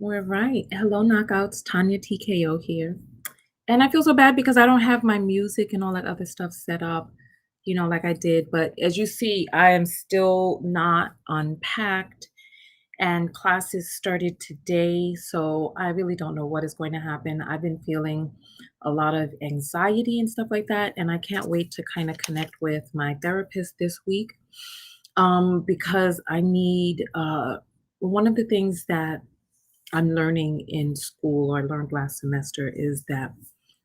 We're right. Hello, knockouts. Tanya TKO here. And I feel so bad because I don't have my music and all that other stuff set up, like I did. But as you see, I am still not unpacked, and classes started today. So I really don't know what is going to happen. I've been feeling a lot of anxiety and stuff like that. And I can't wait to kind of connect with my therapist this week because I need one of the things that I'm learning in school, or I learned last semester, is that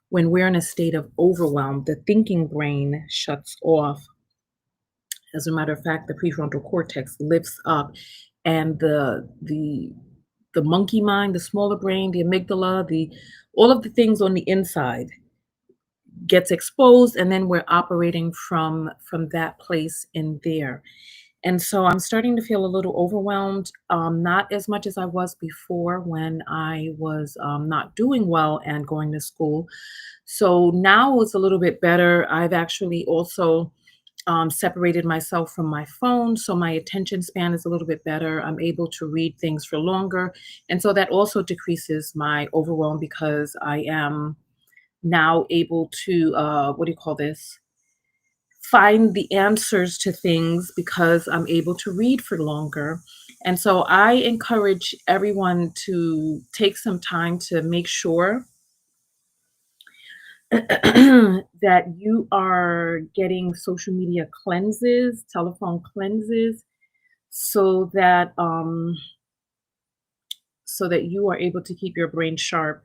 when we're in a state of overwhelm, the thinking brain shuts off. As a matter of fact, the prefrontal cortex lifts up, and the monkey mind, the smaller brain, the amygdala, the all of the things on the inside gets exposed, and then we're operating from that place in there. And so I'm starting to feel a little overwhelmed, not as much as I was before when I was not doing well and going to school. So now it's a little bit better. I've actually also separated myself from my phone. So my attention span is a little bit better. I'm able to read things for longer. And so that also decreases my overwhelm because I am now able to, what do you call this? Find the answers to things because I'm able to read for longer. And so I encourage everyone to take some time to make sure that you are getting social media cleanses, telephone cleanses, so that you are able to keep your brain sharp.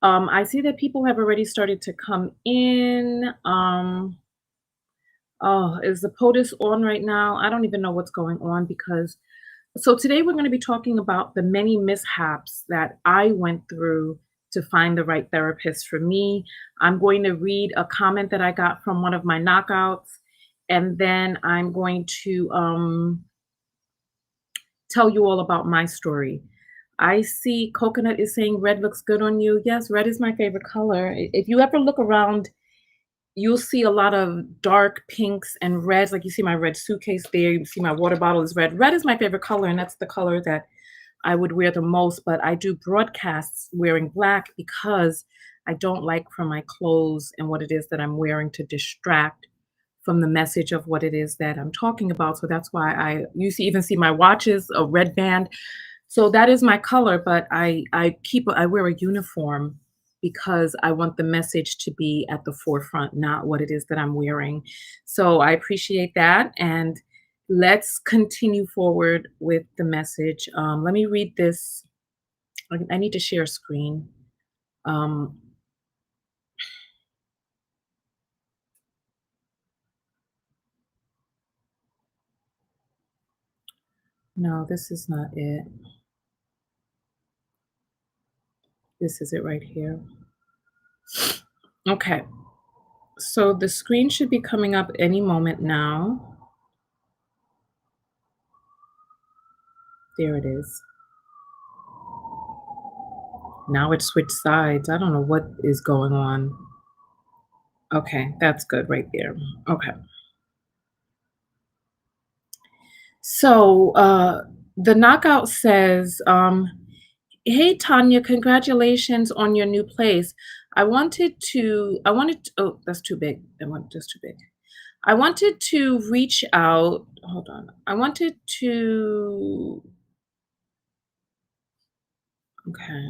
I see that people have already started to come in. Oh, is the POTUS on right now? I don't even know what's going on because so today we're going to be talking about the many mishaps that I went through to find the right therapist for me. I'm going to read a comment that I got from one of my knockouts, and then I'm going to tell you all about my story. I see Coconut is saying red looks good on you. Yes, red is my favorite color. If you ever look around, you'll see a lot of dark pinks and reds. Like you see my red suitcase there. You see my water bottle is red. Red is my favorite color, and that's the color that I would wear the most. But I do broadcasts wearing black because I don't like for my clothes and what it is that I'm wearing to distract from the message of what it is that I'm talking about. So that's why you see even see my watches a red band. So that is my color, but I wear a uniform because I want the message to be at the forefront, not what it is that I'm wearing. So I appreciate that, and let's continue forward with the message. Let me read this. I need to share a screen. Um, no, this is not it. This is it right here. Okay, so the screen should be coming up any moment now. There it is. Now it switched sides. I don't know what is going on. Okay, that's good right there. Okay. So the knockout says, hey Tanya, congratulations on your new place. Oh, that's too big. That's too big. I wanted to reach out. Hold on. Okay.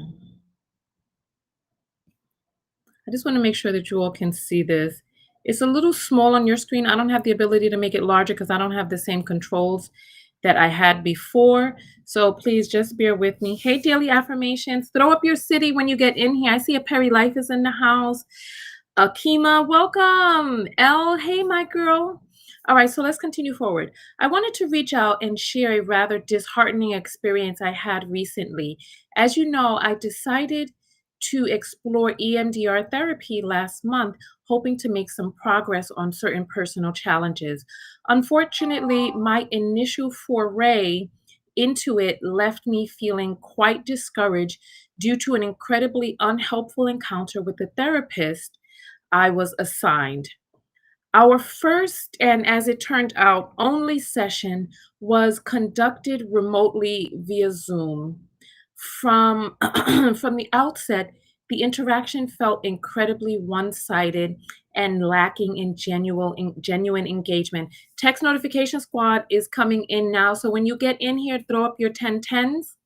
I just want to make sure that you all can see this. It's a little small on your screen. I don't have the ability to make it larger because I don't have the same controls that I had before. So please just bear with me. Hey, Daily Affirmations, throw up your city when you get in here. I see a Perry Life is in the house. Akima, welcome. Elle, hey, my girl. All right, so let's continue forward. I wanted to reach out and share a rather disheartening experience I had recently. As you know, I decided to explore EMDR therapy last month, hoping to make some progress on certain personal challenges. Unfortunately, my initial foray into it left me feeling quite discouraged due to an incredibly unhelpful encounter with the therapist I was assigned. Our first, and as it turned out, only session was conducted remotely via Zoom. From from the outset, the interaction felt incredibly one-sided and lacking in genuine engagement. Text notification squad is coming in now, so when you get in here, throw up your 10 tens.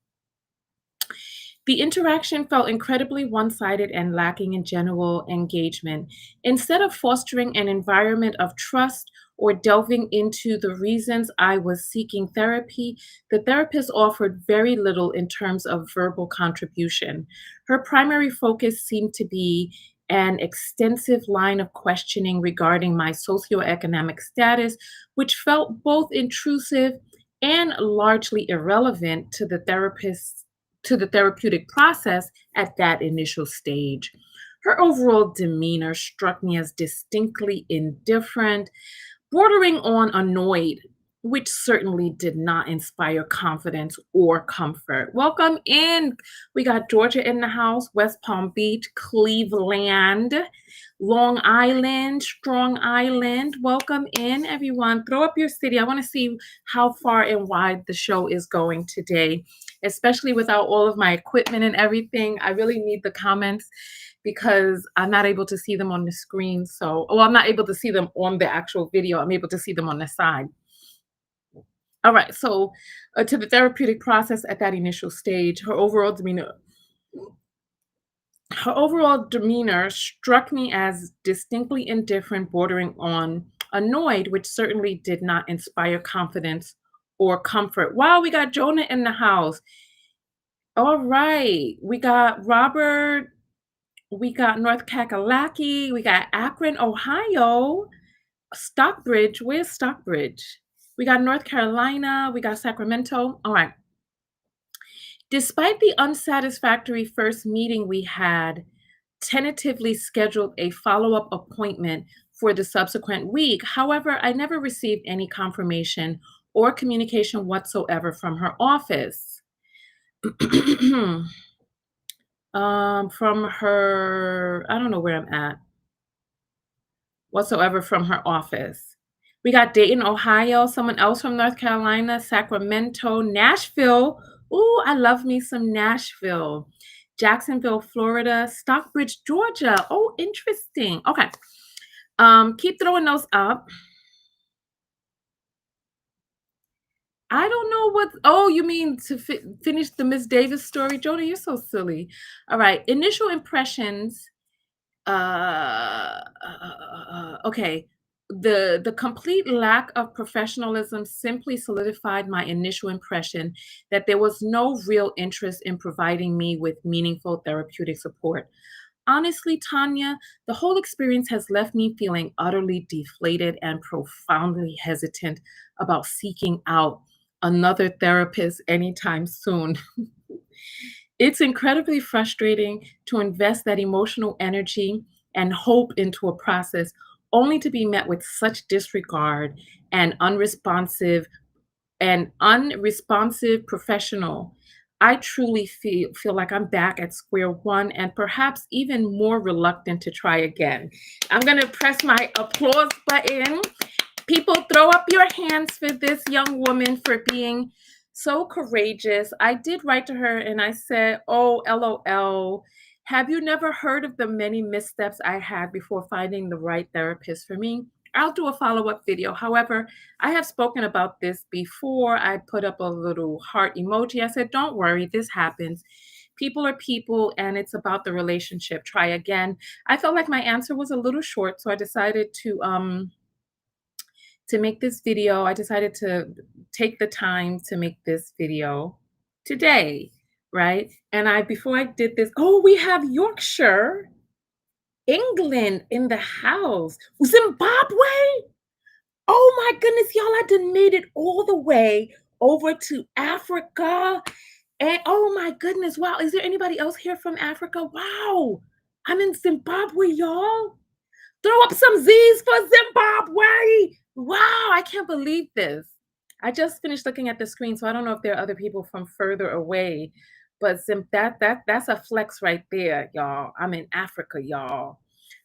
The interaction felt incredibly one sided and lacking in genuine engagement. Instead of fostering an environment of trust or delving into the reasons I was seeking therapy, the therapist offered very little in terms of verbal contribution. Her primary focus seemed to be an extensive line of questioning regarding my socioeconomic status, which felt both intrusive and largely irrelevant to the therapeutic process at that initial stage. Her overall demeanor struck me as distinctly indifferent, bordering on annoyed, which certainly did not inspire confidence or comfort. Welcome in. We got Georgia in the house, West Palm Beach, Cleveland, Long Island, Strong Island. Welcome in, everyone. Throw up your city. I want to see how far and wide the show is going today, especially without all of my equipment and everything. I really need the comments because I'm not able to see them on the screen. So, well, I'm not able to see them on the actual video. I'm able to see them on the side. All right. So, to the therapeutic process at that initial stage, her overall demeanor struck me as distinctly indifferent, bordering on annoyed, which certainly did not inspire confidence or comfort. Wow, we got Jonah in the house. All right. We got Robert. We got North Kakalaki. We got Akron, Ohio. Stockbridge. Where's Stockbridge? We got North Carolina. We got Sacramento. All right. Despite the unsatisfactory first meeting, we had tentatively scheduled a follow up appointment for the subsequent week. However, I never received any confirmation or communication whatsoever from her office. From her, I don't know where I'm at, whatsoever from her office. We got Dayton, Ohio, someone else from North Carolina, Sacramento, Nashville. Ooh, I love me some Nashville. Jacksonville, Florida, Stockbridge, Georgia. Oh, interesting. Okay. Keep throwing those up. I don't know what. Oh, you mean to finish the Miss Davis story, Jonah? You're so silly. All right. Initial impressions. Okay. The complete lack of professionalism simply solidified my initial impression that there was no real interest in providing me with meaningful therapeutic support. Honestly, Tanya, the whole experience has left me feeling utterly deflated and profoundly hesitant about seeking out another therapist anytime soon. It's incredibly frustrating to invest that emotional energy and hope into a process only to be met with such disregard and unresponsive professional. I truly feel like I'm back at square one and perhaps even more reluctant to try again. I'm going to press my applause button. People, throw up your hands for this young woman for being so courageous. I did write to her and I said, "Oh, LOL. Have you never heard of the many missteps I had before finding the right therapist for me?" I'll do a follow up video. However, I have spoken about this before. I put up a little heart emoji. I said, "Don't worry, this happens. People are people and it's about the relationship. Try again." I felt like my answer was a little short, so I decided to make this video. I decided to take the time to make this video today, right? And before I did this, oh, we have Yorkshire, England in the house. Zimbabwe. Oh my goodness, y'all, I done made it all the way over to Africa. And oh my goodness, wow, is there anybody else here from Africa? Wow, I'm in Zimbabwe, y'all. Throw up some Z's for Zimbabwe. Wow, I can't believe this. I just finished looking at the screen, so I don't know if there are other people from further away, but that's a flex right there, y'all. I'm in Africa, y'all.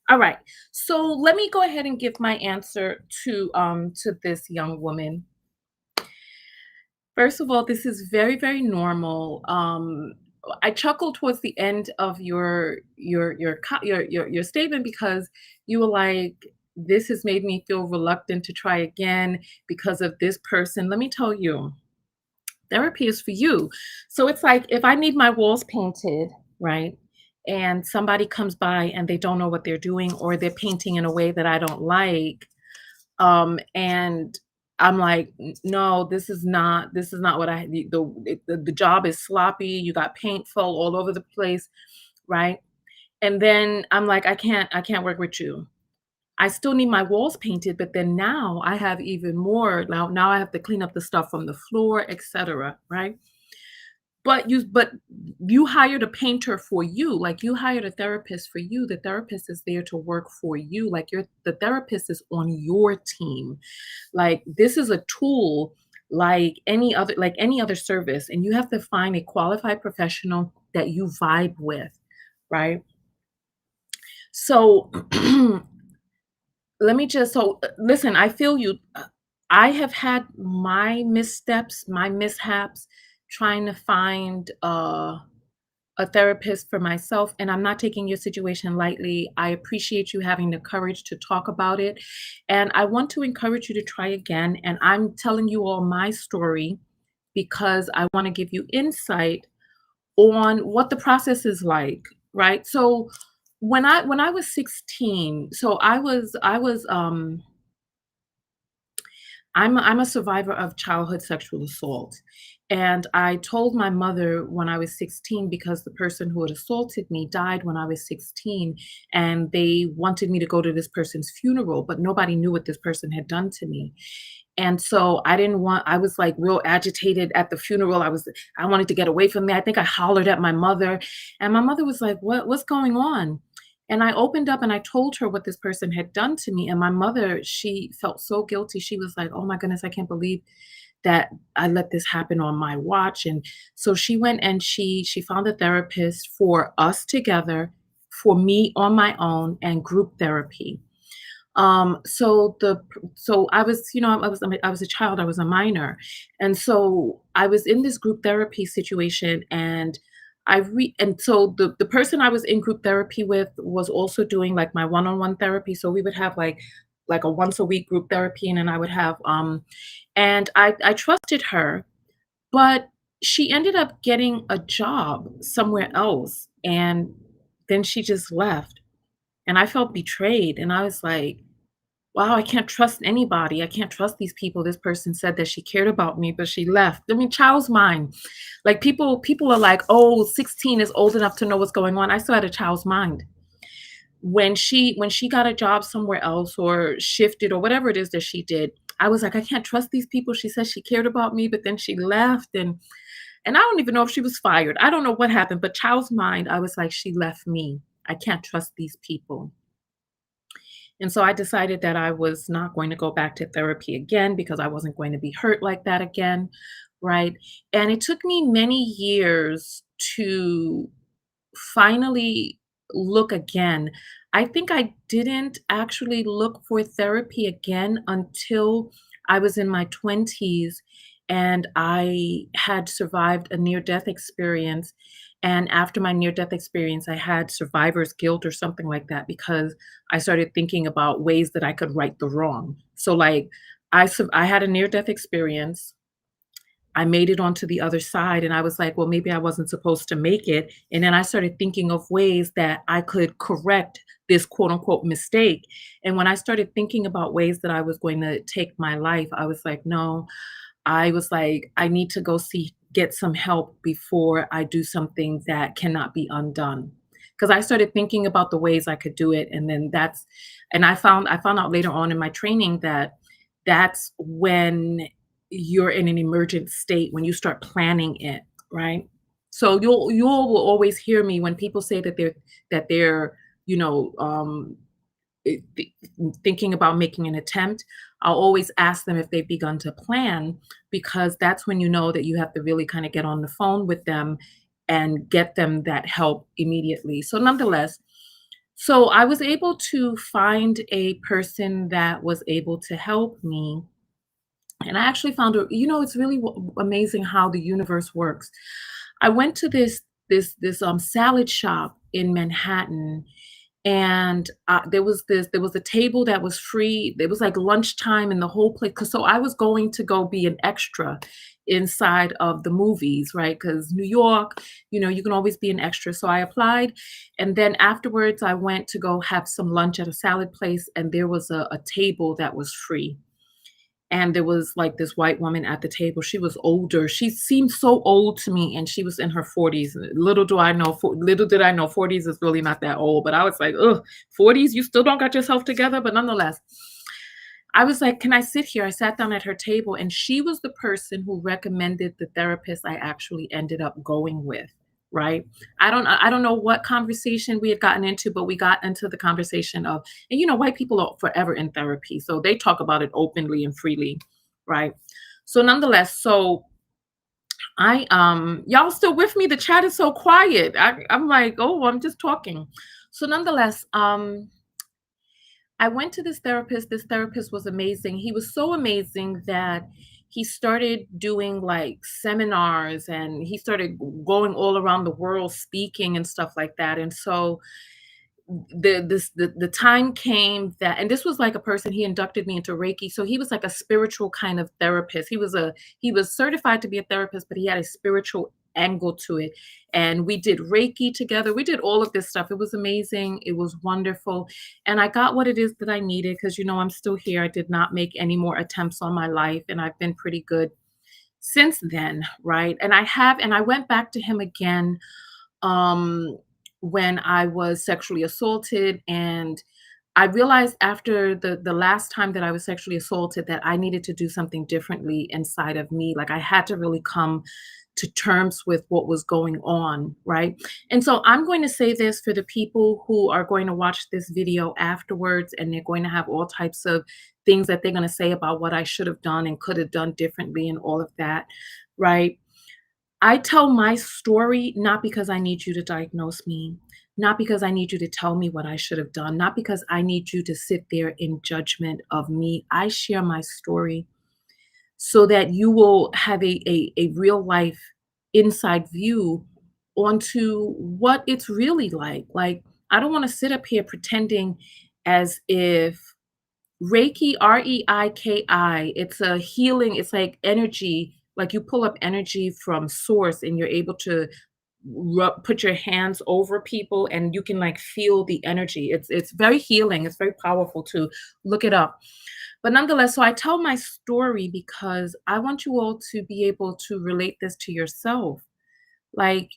All right. So let me go ahead and give my answer to this young woman. First of all, this is very, very normal. I chuckled towards the end of your statement because you were like, "This has made me feel reluctant to try again because of this person." Let me tell you, therapy is for you. So it's like if I need my walls painted, right? And somebody comes by and they don't know what they're doing, or they're painting in a way that I don't like, and I'm like, No, this is not what I the job is sloppy, you got paint full all over the place, right?" And then I'm like, I can't work with you. I still need my walls painted, but then now I have even more. Now I have to clean up the stuff from the floor, etc., right? But you hired a painter for you, like, you hired a therapist for you. The therapist is there to work for you, like, the therapist is on your team. Like, this is a tool like any other service, and you have to find a qualified professional that you vibe with, right? So, listen, I feel you. I have had my missteps, my mishaps trying to find, a therapist for myself, and I'm not taking your situation lightly. I appreciate you having the courage to talk about it, and I want to encourage you to try again, and I'm telling you all my story because I wanna give you insight on what the process is like, right? So, when I was 16, so I'm a survivor of childhood sexual assault, and I told my mother when I was 16 because the person who had assaulted me died when I was 16, and they wanted me to go to this person's funeral, but nobody knew what this person had done to me. And so I was like real agitated at the funeral. I wanted to get away from there. I think I hollered at my mother, and my mother was like, "What's going on?" And I opened up and I told her what this person had done to me. And my mother, she felt so guilty. She was like, "Oh my goodness, I can't believe that I let this happen on my watch." And so she went and she found a therapist for us together, for me on my own, and group therapy. So I was, I was a child, I was a minor. And so I was in this group therapy situation, and and so the person I was in group therapy with was also doing like my one-on-one therapy. So we would have like a once a week group therapy, and then I would have and I trusted her, but she ended up getting a job somewhere else, and then she just left. And I felt betrayed, and I was like, wow, I can't trust anybody. I can't trust these people. This person said that she cared about me, but she left. I mean, child's mind. Like, people are like, "Oh, 16 is old enough to know what's going on." I still had a child's mind. When she got a job somewhere else or shifted or whatever it is that she did, I was like, "I can't trust these people. She said she cared about me, but then she left." And I don't even know if she was fired. I don't know what happened, but child's mind, I was like, "She left me. I can't trust these people." And so I decided that I was not going to go back to therapy again because I wasn't going to be hurt like that again, right? And it took me many years to finally look again. I think I didn't actually look for therapy again until I was in my 20s, and I had survived a near death experience. And after my near death experience, I had survivor's guilt or something like that because I started thinking about ways that I could right the wrong. So, like, I had a near death experience. I made it onto the other side, and I was like, "Well, maybe I wasn't supposed to make it." And then I started thinking of ways that I could correct this quote unquote mistake. And when I started thinking about ways that I was going to take my life, I was like, "No." I was like, "I need to go get some help before I do something that cannot be undone." Because I started thinking about the ways I could do it, and then I found out later on in my training that that's when you're in an emergent state, when you start planning it, right? So you'll will always hear me when people say that they're, you know, eh, th- thinking about making an attempt. I'll always ask them if they've begun to plan, because that's when you know that you have to really kind of get on the phone with them and get them that help immediately. So, nonetheless, so I was able to find a person that was able to help me. And I actually found it's really amazing how the universe works. I went to this this salad shop in Manhattan, and there was a table that was free. It was like lunchtime in the whole place. Cause so I was going to go be an extra inside of the movies, right? Because New York, you can always be an extra. So I applied, and then afterwards I went to go have some lunch at a salad place, and there was a table that was free. And there was, like, this white woman at the table. She was older. She seemed so old to me, and she was in her 40s. Little did I know 40s is really not that old, but I was like, "Ugh, 40s? You still don't got yourself together?" But nonetheless, I was like, "Can I sit here?" I sat down at her table, and she was the person who recommended the therapist I actually ended up going with, right? I don't know what conversation we had gotten into, but we got into the conversation of, and white people are forever in therapy, so they talk about it openly and freely, right? So nonetheless, so y'all still with me? The chat is so quiet. I'm like, "Oh, I'm just talking." So nonetheless, I went to this therapist. This therapist was amazing. He was so amazing that he started doing like seminars, and he started going all around the world speaking and stuff like that. And so the time came that, and this was like a person, he inducted me into Reiki, so he was like a spiritual kind of therapist. He was certified to be a therapist, but he had a spiritual angle to it. And we did Reiki together, we did all of this stuff. It was amazing, it was wonderful, and I got what it is that I needed, because I'm still here. I did not make any more attempts on my life, and I've been pretty good since then, right? And I went back to him again, um, when I was sexually assaulted. And I realized after the last time that I was sexually assaulted that I needed to do something differently inside of me. Like, I had to really come to terms with what was going on, right? And so I'm going to say this for the people who are going to watch this video afterwards, and they're going to have all types of things that they're going to say about what I should have done and could have done differently and all of that, right? I tell my story not because I need you to diagnose me, not because I need you to tell me what I should have done, not because I need you to sit there in judgment of me. I share my story so that you will have a real life inside view onto what it's really like. Like, I don't want to sit up here pretending as if Reiki, Reiki, it's a healing, it's like energy, like you pull up energy from source, and you're able to put your hands over people, and you can like feel the energy. It's very healing, it's very powerful to look it up. But nonetheless, so I tell my story because I want you all to be able to relate this to yourself. Like,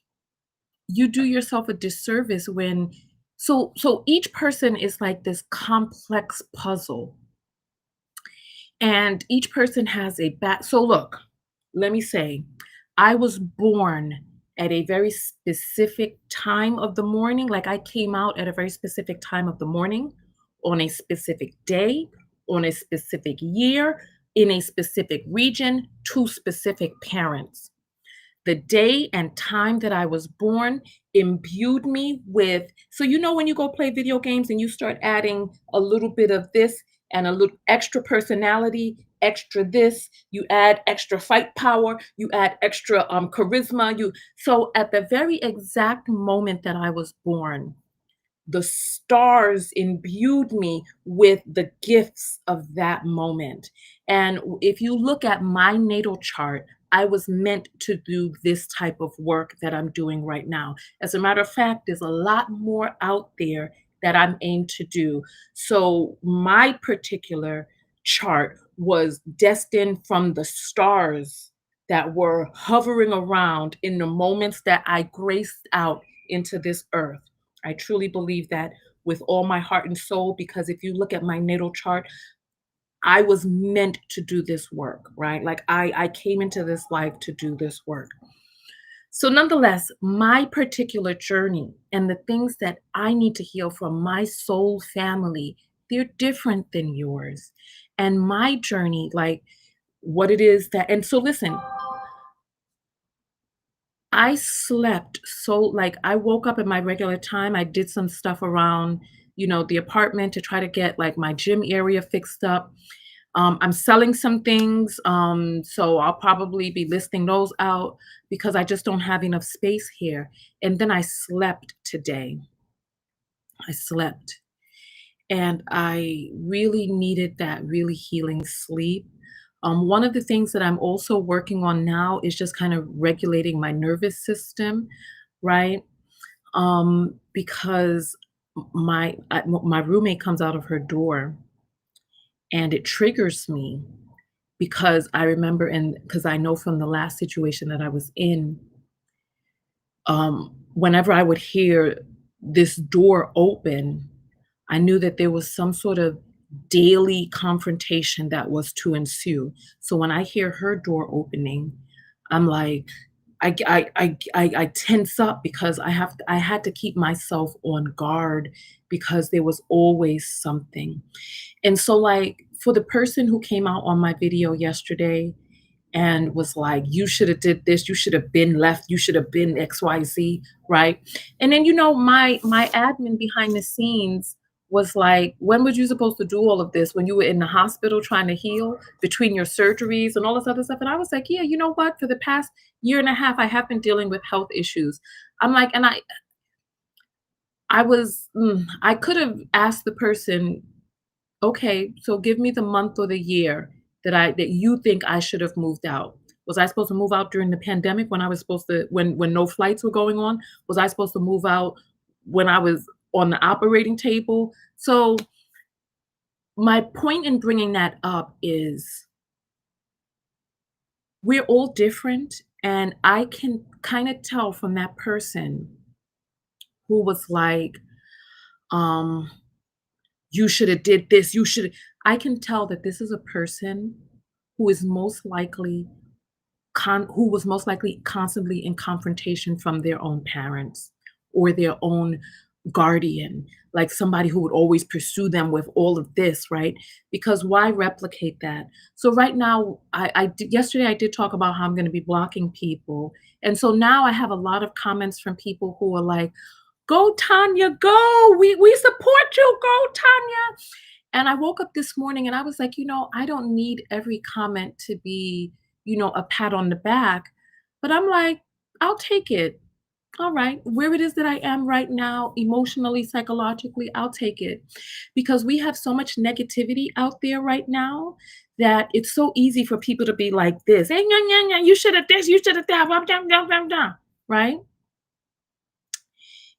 you do yourself a disservice when, so each person is like this complex puzzle, and each person has a back. So look, let me say, I was born at a very specific time of the morning. Like, I came out at a very specific time of the morning, on a specific day, on a specific year, in a specific region, to specific parents. The day and time that I was born imbued me with, so when you go play video games and you start adding a little bit of this and a little extra personality, extra this, you add extra fight power, you add extra charisma, you so at the very exact moment that I was born, the stars imbued me with the gifts of that moment. And if you look at my natal chart, I was meant to do this type of work that I'm doing right now. As a matter of fact, there's a lot more out there that I'm aimed to do. So my particular chart was destined from the stars that were hovering around in the moments that I graced out into this earth. I truly believe that with all my heart and soul, because if you look at my natal chart, I was meant to do this work, right? Like, I came into this life to do this work. So nonetheless, my particular journey and the things that I need to heal from my soul family, they're different than yours. And my journey, like what it is that, and so listen, I slept so, like, I woke up at my regular time. I did some stuff around, the apartment to try to get like my gym area fixed up. I'm selling some things, so I'll probably be listing those out because I just don't have enough space here. And then I slept today. I slept. And I really needed that really healing sleep. One of the things that I'm also working on now is just kind of regulating my nervous system, right? Because my roommate comes out of her door and it triggers me because I remember, and because I know from the last situation that I was in, whenever I would hear this door open, I knew that there was some sort of daily confrontation that was to ensue. So when I hear her door opening, I'm like, I tense up because I had to keep myself on guard because there was always something. And so, like, for the person who came out on my video yesterday and was like, "You should have did this, you should have been left, you should have been XYZ," right? And then, my admin behind the scenes was like, "When were you supposed to do all of this? When you were in the hospital trying to heal between your surgeries and all this other stuff?" And I was like, "Yeah, you know what? For the past year and a half, I have been dealing with health issues." I'm like, and I could have asked the person, "Okay, so give me the month or the year that you think I should have moved out. Was I supposed to move out during the pandemic when I was supposed to when no flights were going on? Was I supposed to move out when I was on the operating table?" So, my point in bringing that up is we're all different, and I can kinda tell from that person who was like, um, "You shoulda did this, you should." I can tell that this is a person who is most likely who was most likely constantly in confrontation from their own parents or their own guardian, like somebody who would always pursue them with all of this, right? Because why replicate that? So right now, yesterday I did talk about how I'm going to be blocking people, and so now I have a lot of comments from people who are like, "Go Tanya, go! We support you, go Tanya!" And I woke up this morning and I was like, I don't need every comment to be, a pat on the back. But I'm like, I'll take it. All right. Where it is that I am right now, emotionally, psychologically, I'll take it. Because we have so much negativity out there right now that it's so easy for people to be like this. Hey, yeah, yeah, yeah, you should have this, you should have that, blah, blah, blah, blah, blah," right?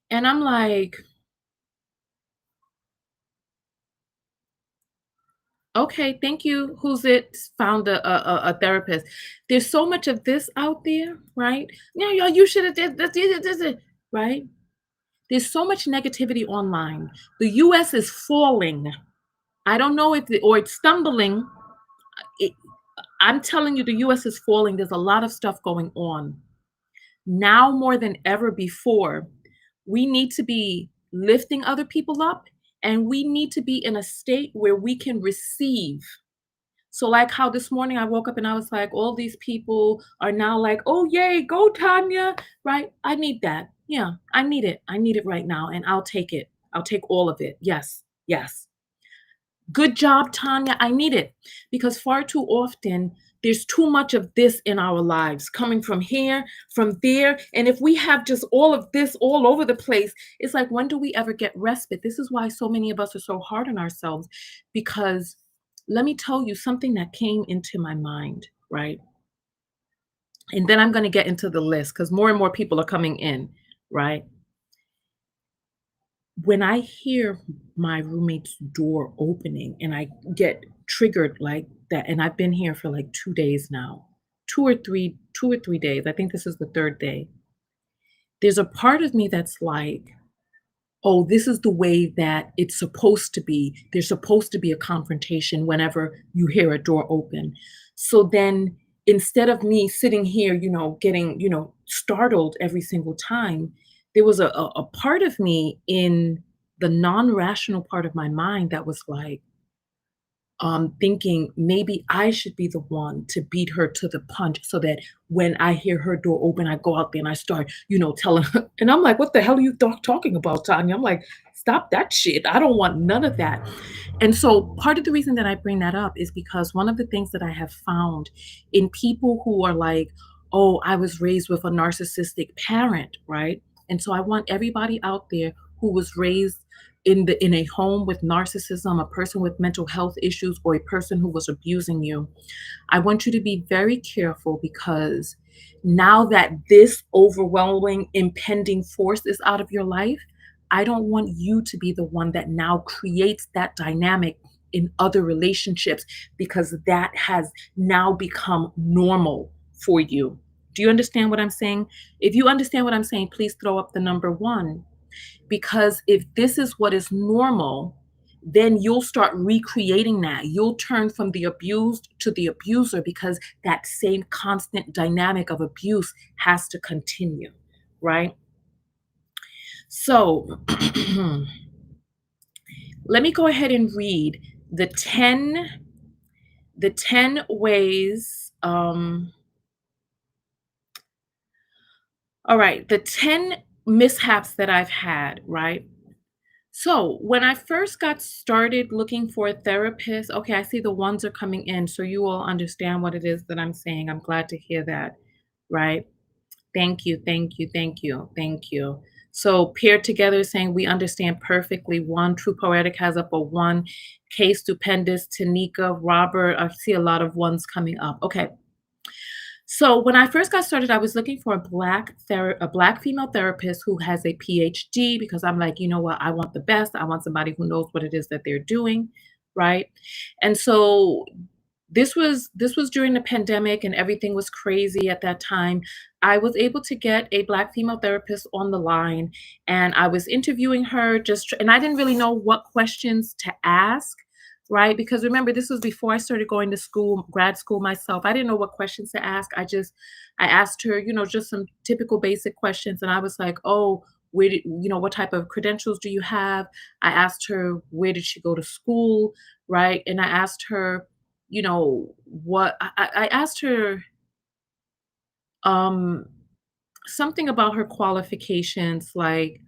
And I'm like, okay, thank you. Who's it? Found a therapist. There's so much of this out there, right? Yeah, yeah, you should have did this, this, right? There's so much negativity online. The US is falling. I don't know if or it's stumbling. It, I'm telling you, the US is falling. There's a lot of stuff going on. Now more than ever before, we need to be lifting other people up and we need to be in a state where we can receive. So, like how this morning I woke up and I was like, all these people are now like, "Oh, yay, go Tanya," right? I need that. Yeah, I need it. I need it right now, and I'll take it. I'll take all of it. Yes, yes. Good job, Tanya. I need it because far too often there's too much of this in our lives coming from here, from there. And if we have just all of this all over the place, it's like, when do we ever get respite? This is why so many of us are so hard on ourselves because let me tell you something that came into my mind, right? And then I'm going to get into the list because more and more people are coming in, right? When I hear my roommate's door opening and I get triggered like that, and I've been here for like 2 days now, 2 or 3 days. I think this is the third day. There's a part of me that's like, oh, this is the way that it's supposed to be. There's supposed to be a confrontation whenever you hear a door open. So then instead of me sitting here, getting, startled every single time, there was a part of me in the non rational part of my mind that was like, thinking maybe I should be the one to beat her to the punch so that when I hear her door open, I go out there and I start, telling her. And I'm like, what the hell are you talking about, Tanya? I'm like, stop that shit. I don't want none of that. And so part of the reason that I bring that up is because one of the things that I have found in people who are like, oh, I was raised with a narcissistic parent, right? And so I want everybody out there who was raised in a home with narcissism, a person with mental health issues, or a person who was abusing you, I want you to be very careful because now that this overwhelming, impending force is out of your life, I don't want you to be the one that now creates that dynamic in other relationships because that has now become normal for you. Do you understand what I'm saying? If you understand what I'm saying, please throw up the number one. Because if this is what is normal, then you'll start recreating that. You'll turn from the abused to the abuser because that same constant dynamic of abuse has to continue, right? So let me go ahead and read the 10 ways. All right, the 10 mishaps that I've had, right? So when I first got started looking for a therapist, okay, I see the ones are coming in, so you all understand what it is that I'm saying. I'm glad to hear that, right? Thank you, thank you, thank you, thank you. So paired together saying we understand perfectly. One True Poetic has up a one. K Stupendous, Tanika, Robert. I see a lot of ones coming up. Okay. So when I first got started, I was looking for a black female therapist who has a PhD because I'm like, you know what, I want the best. I want somebody who knows what it is that they're doing, right? And so this was during the pandemic and everything was crazy at that time. I was able to get a black female therapist on the line and I was interviewing her and I didn't really know what questions to ask, right? Because remember this was before I started going to school, grad school myself. I didn't know what questions to ask. I asked her, just some typical basic questions and I was like, "Oh, what type of credentials do you have?" I asked her where did she go to school, right? And I asked her what I asked her um something about her qualifications, like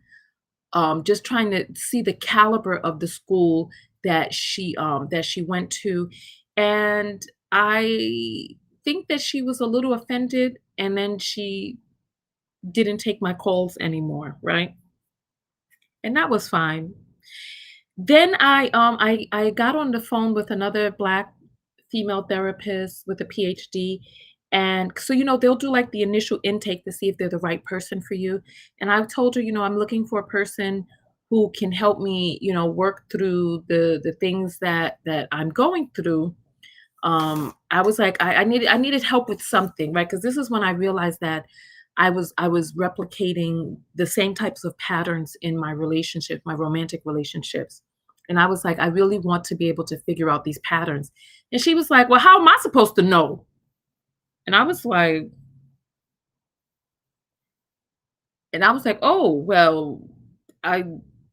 just trying to see the caliber of the school that she went to. And I think that she was a little offended and then she didn't take my calls anymore, right? And that was fine. Then I got on the phone with another black female therapist with a PhD. And so, they'll do like the initial intake to see if they're the right person for you. And I told her, I'm looking for a person who can help me, work through the things that I'm going through. I was like, I needed help with something, right? Because this is when I realized that I was replicating the same types of patterns in my relationship, my romantic relationships. And I was like, I really want to be able to figure out these patterns. And she was like, well, how am I supposed to know? And I was like, oh, well, I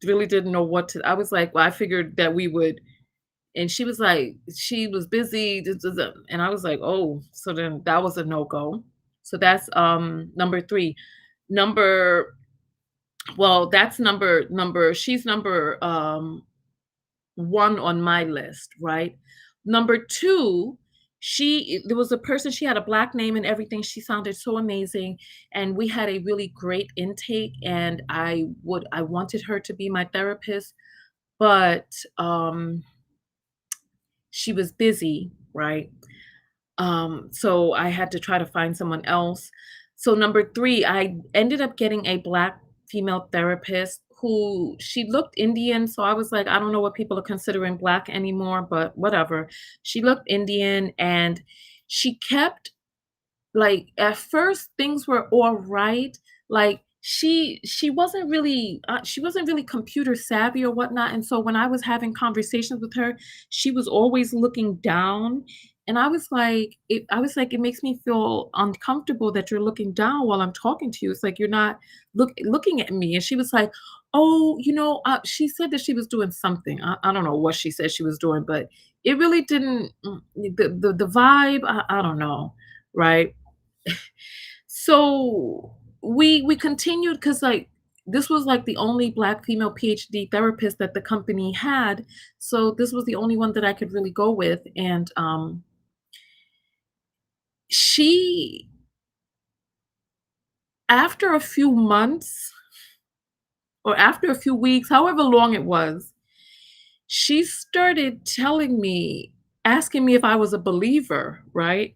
really didn't know what to. I was like, well, I figured that we would. And she was like, she was busy. And I was like, oh, so then that was a no go. So that's number three. Number Well, that's she's number one on my list, right? Number two, there was a person, she had a black name and everything. She sounded so amazing. And we had a really great intake. And I wanted her to be my therapist, but she was busy, right? So I had to try to find someone else. So number three, I ended up getting a black female therapist who she looked Indian. So I was like, I don't know what people are considering black anymore, but whatever. She looked Indian and she kept like at first things were all right. Like she wasn't really computer savvy or whatnot. And so when I was having conversations with her, she was always looking down And I was like, "It makes me feel uncomfortable that you're looking down while I'm talking to you. It's like you're not looking at me." And she was like, "Oh, she said that she was doing something. I don't know what she said she was doing, but it really didn't the vibe, I don't know, right?" So we continued because this was like the only black female PhD therapist that the company had. So this was the only one that I could really go with. And she after a few months or after a few weeks, however long it was, she started telling me, asking me if I was a believer, right?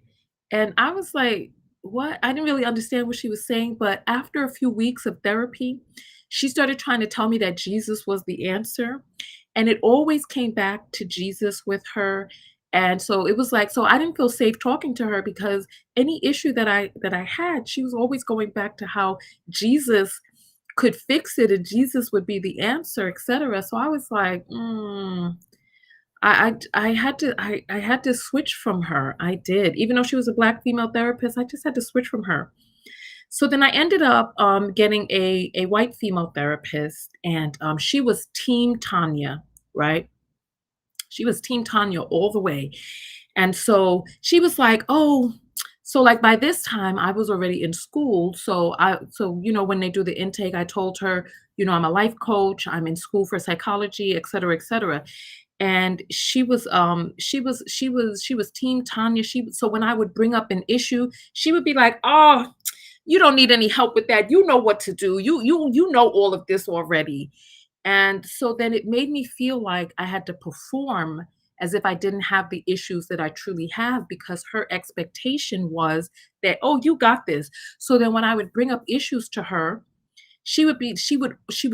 And I was like, "What?" I didn't really understand what she was saying, but after a few weeks of therapy, she started trying to tell me that Jesus was the answer, and it always came back to Jesus with her. And so it was like, so I didn't feel safe talking to her because any issue that I had, she was always going back to how Jesus could fix it and Jesus would be the answer, etc. So I was like, I had to switch from her. I did. Even though she was a black female therapist, I just had to switch from her. So then I ended up getting a white female therapist, and she was Team Tanya, right? She was Team Tanya all the way. And so she was like, "Oh," so like by this time I was already in school. So when they do the intake, I told her, I'm a life coach, I'm in school for psychology, et cetera, et cetera. And she was Team Tanya. So when I would bring up an issue, she would be like, "Oh, you don't need any help with that. You know what to do. You know all of this already." And so then it made me feel like I had to perform as if I didn't have the issues that I truly have because her expectation was that, "Oh, you got this." So then when I would bring up issues to her, she would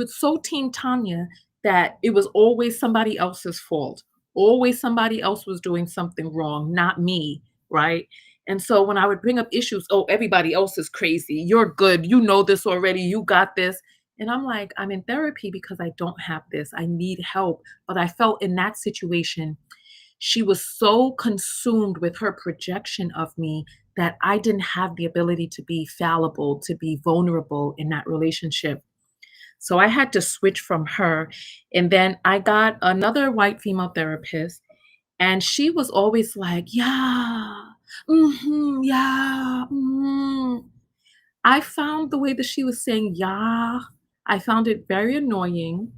so Team Tanya that it was always somebody else's fault. Always somebody else was doing something wrong, not me, right? And so when I would bring up issues, "Oh, everybody else is crazy. You're good. You know this already. You got this." And I'm like, "I'm in therapy because I don't have this. I need help." But I felt in that situation, she was so consumed with her projection of me that I didn't have the ability to be fallible, to be vulnerable in that relationship. So I had to switch from her. And then I got another white female therapist, and she was always like, "Yeah, yeah, I found the way that she was saying, "Yeah," I found it very annoying.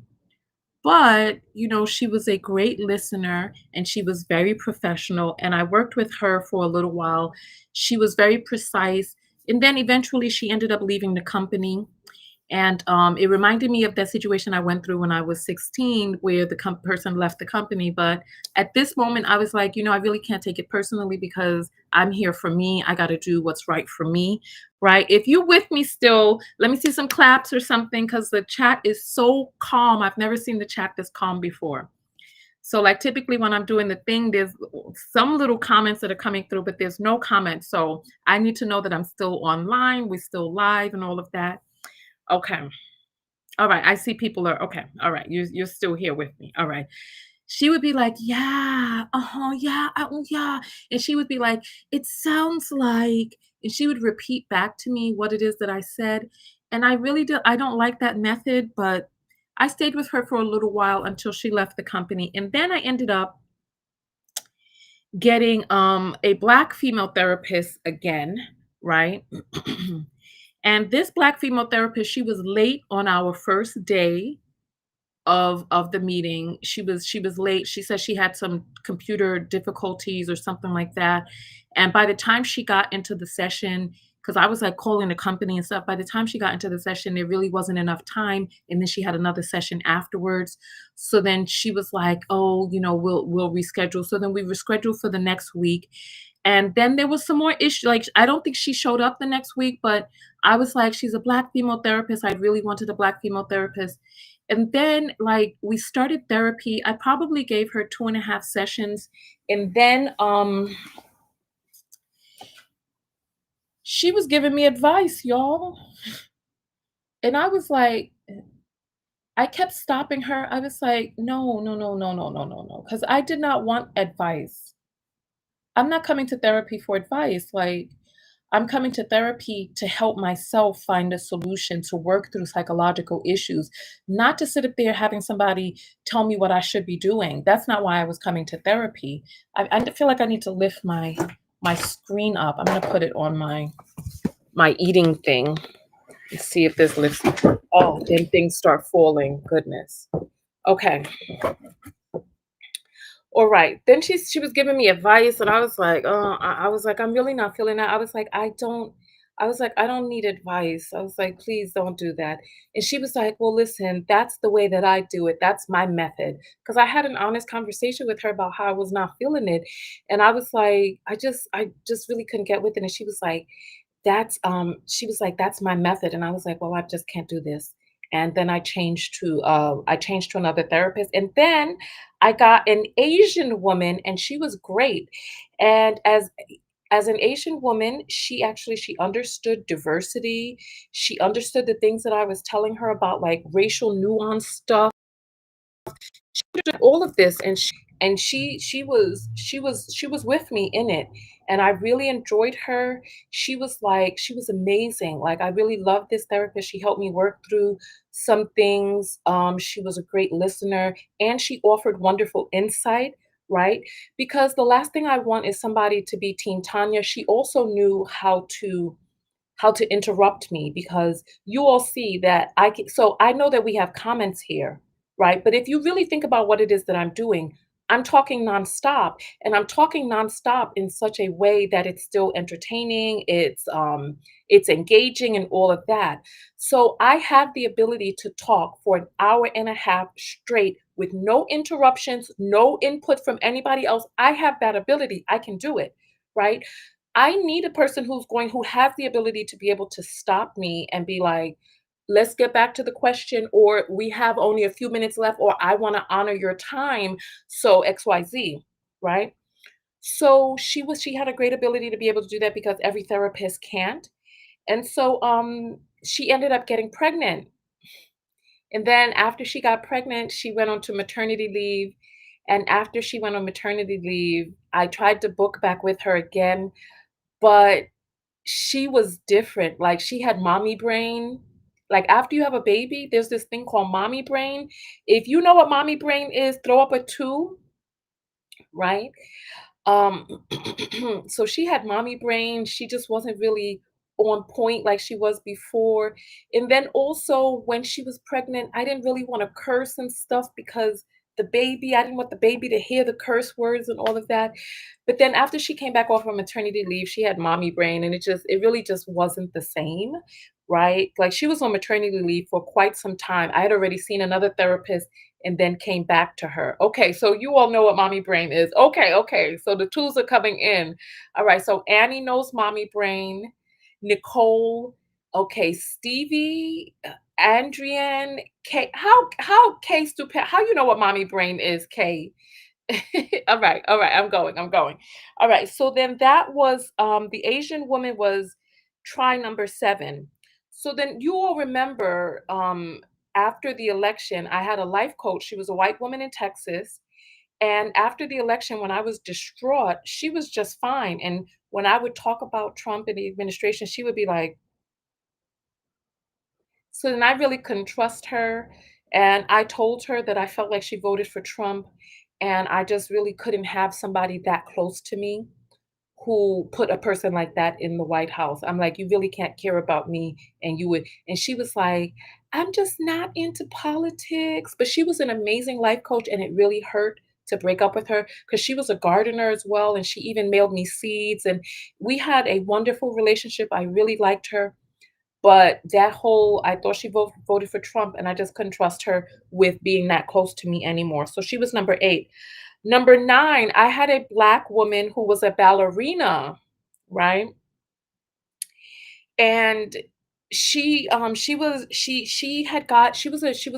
But, she was a great listener and she was very professional. And I worked with her for a little while. She was very precise. And then eventually she ended up leaving the company. And it reminded me of that situation I went through when I was 16, where the person left the company. But at this moment, I was like, I really can't take it personally because I'm here for me. I got to do what's right for me. Right. If you with me still, let me see some claps or something because the chat is so calm. I've never seen the chat this calm before. So, like, typically when I'm doing the thing, there's some little comments that are coming through, but there's no comments. So, I need to know that I'm still online, we're still live, and all of that. Okay. All right. I see people are okay. All right. You're still here with me. All right. She would be like, "Yeah, uh-huh, yeah, yeah." And she would be like, "It sounds like," and she would repeat back to me what it is that I said. And I don't like that method, but I stayed with her for a little while until she left the company. And then I ended up getting a black female therapist again, right? And this black female therapist, she was late on our first day of the meeting. She was late. She said she had some computer difficulties or something like that. And by the time she got into the session, because I was like calling the company and stuff, by the time she got into the session, there really wasn't enough time. And then she had another session afterwards. So then she was like, "Oh, we'll reschedule." So then we rescheduled for the next week. And then there was some more issue. Like, I don't think she showed up the next week, but I was like, she's a black female therapist. I really wanted a black female therapist. And then, like, we started therapy. I probably gave her 2.5 sessions. And then she was giving me advice, y'all. And I was like, I kept stopping her. I was like, "No, no, no, no, no, no, no, no," because I did not want advice. I'm not coming to therapy for advice. Like, I'm coming to therapy to help myself find a solution to work through psychological issues, not to sit up there having somebody tell me what I should be doing. That's not why I was coming to therapy. I feel like I need to lift my screen up. I'm gonna put it on my eating thing and see if this lifts. Oh, then things start falling. Goodness. Okay. All right. Then she was giving me advice, and I was like, I was like, I'm really not feeling that. I was like, I was like, I don't need advice. I was like, please don't do that. And she was like, well, listen, that's the way that I do it. That's my method. Because I had an honest conversation with her about how I was not feeling it, and I was like, I just really couldn't get with it. And she was like, she was like, "That's my method." And I was like, "Well, I just can't do this." And then I changed to another therapist. And then I got an Asian woman and she was great. And as an Asian woman, she understood diversity. She understood the things that I was telling her about like racial nuance stuff. She did all of this, and she was with me in it, and I really enjoyed her. She was amazing. Like, I really loved this therapist. She helped me work through some things. She was a great listener, and she offered wonderful insight, right? Because the last thing I want is somebody to be Teen Tanya. She also knew how to interrupt me, because you all see that so I know that we have comments here, right? But if you really think about what it is that I'm doing, I'm talking nonstop, and I'm talking nonstop in such a way that it's still entertaining, it's engaging and all of that. So I have the ability to talk for an hour and a half straight with no interruptions, no input from anybody else. I have that ability. I can do it, right? I need a person who has the ability to be able to stop me and be like, let's get back to the question, or we have only a few minutes left, or I want to honor your time. So XYZ, right? So she had a great ability to be able to do that because every therapist can't. And so she ended up getting pregnant. And then after she got pregnant, she went on to maternity leave. And after she went on maternity leave, I tried to book back with her again, but she was different. Like, she had mommy brain. Like, after you have a baby, there's this thing called mommy brain. If you know what mommy brain is, throw up a 2, right? Um, so she had mommy brain. She just wasn't really on point like she was before. And then also when she was pregnant, I didn't really want to curse and stuff because I didn't want the baby to hear the curse words and all of that. But then after she came back off of maternity leave, she had mommy brain, and it really just wasn't the same, right? Like, she was on maternity leave for quite some time. I had already seen another therapist and then came back to her. Okay, so you all know what mommy brain is. Okay, okay. So the tools are coming in. All right, so Annie knows mommy brain. Nicole, okay, Stevie, Andrian, Kay. How Kay stupid? How you know what mommy brain is, Kay? All right, I'm going. All right, so then that was the Asian woman was try number 7. So then you all remember after the election, I had a life coach. She was a white woman in Texas. And after the election, when I was distraught, she was just fine. And when I would talk about Trump and the administration, she would be like, so then I really couldn't trust her. And I told her that I felt like she voted for Trump. And I just really couldn't have somebody that close to me who put a person like that in the White House. I'm like, you really can't care about me. And you would, and she was like, I'm just not into politics. But she was an amazing life coach. And it really hurt to break up with her because she was a gardener as well. And she even mailed me seeds. And we had a wonderful relationship. I really liked her. But I thought she voted for Trump, and I just couldn't trust her with being that close to me anymore. So she was number 8. Number 9, I had a Black woman who was a ballerina, right? And she was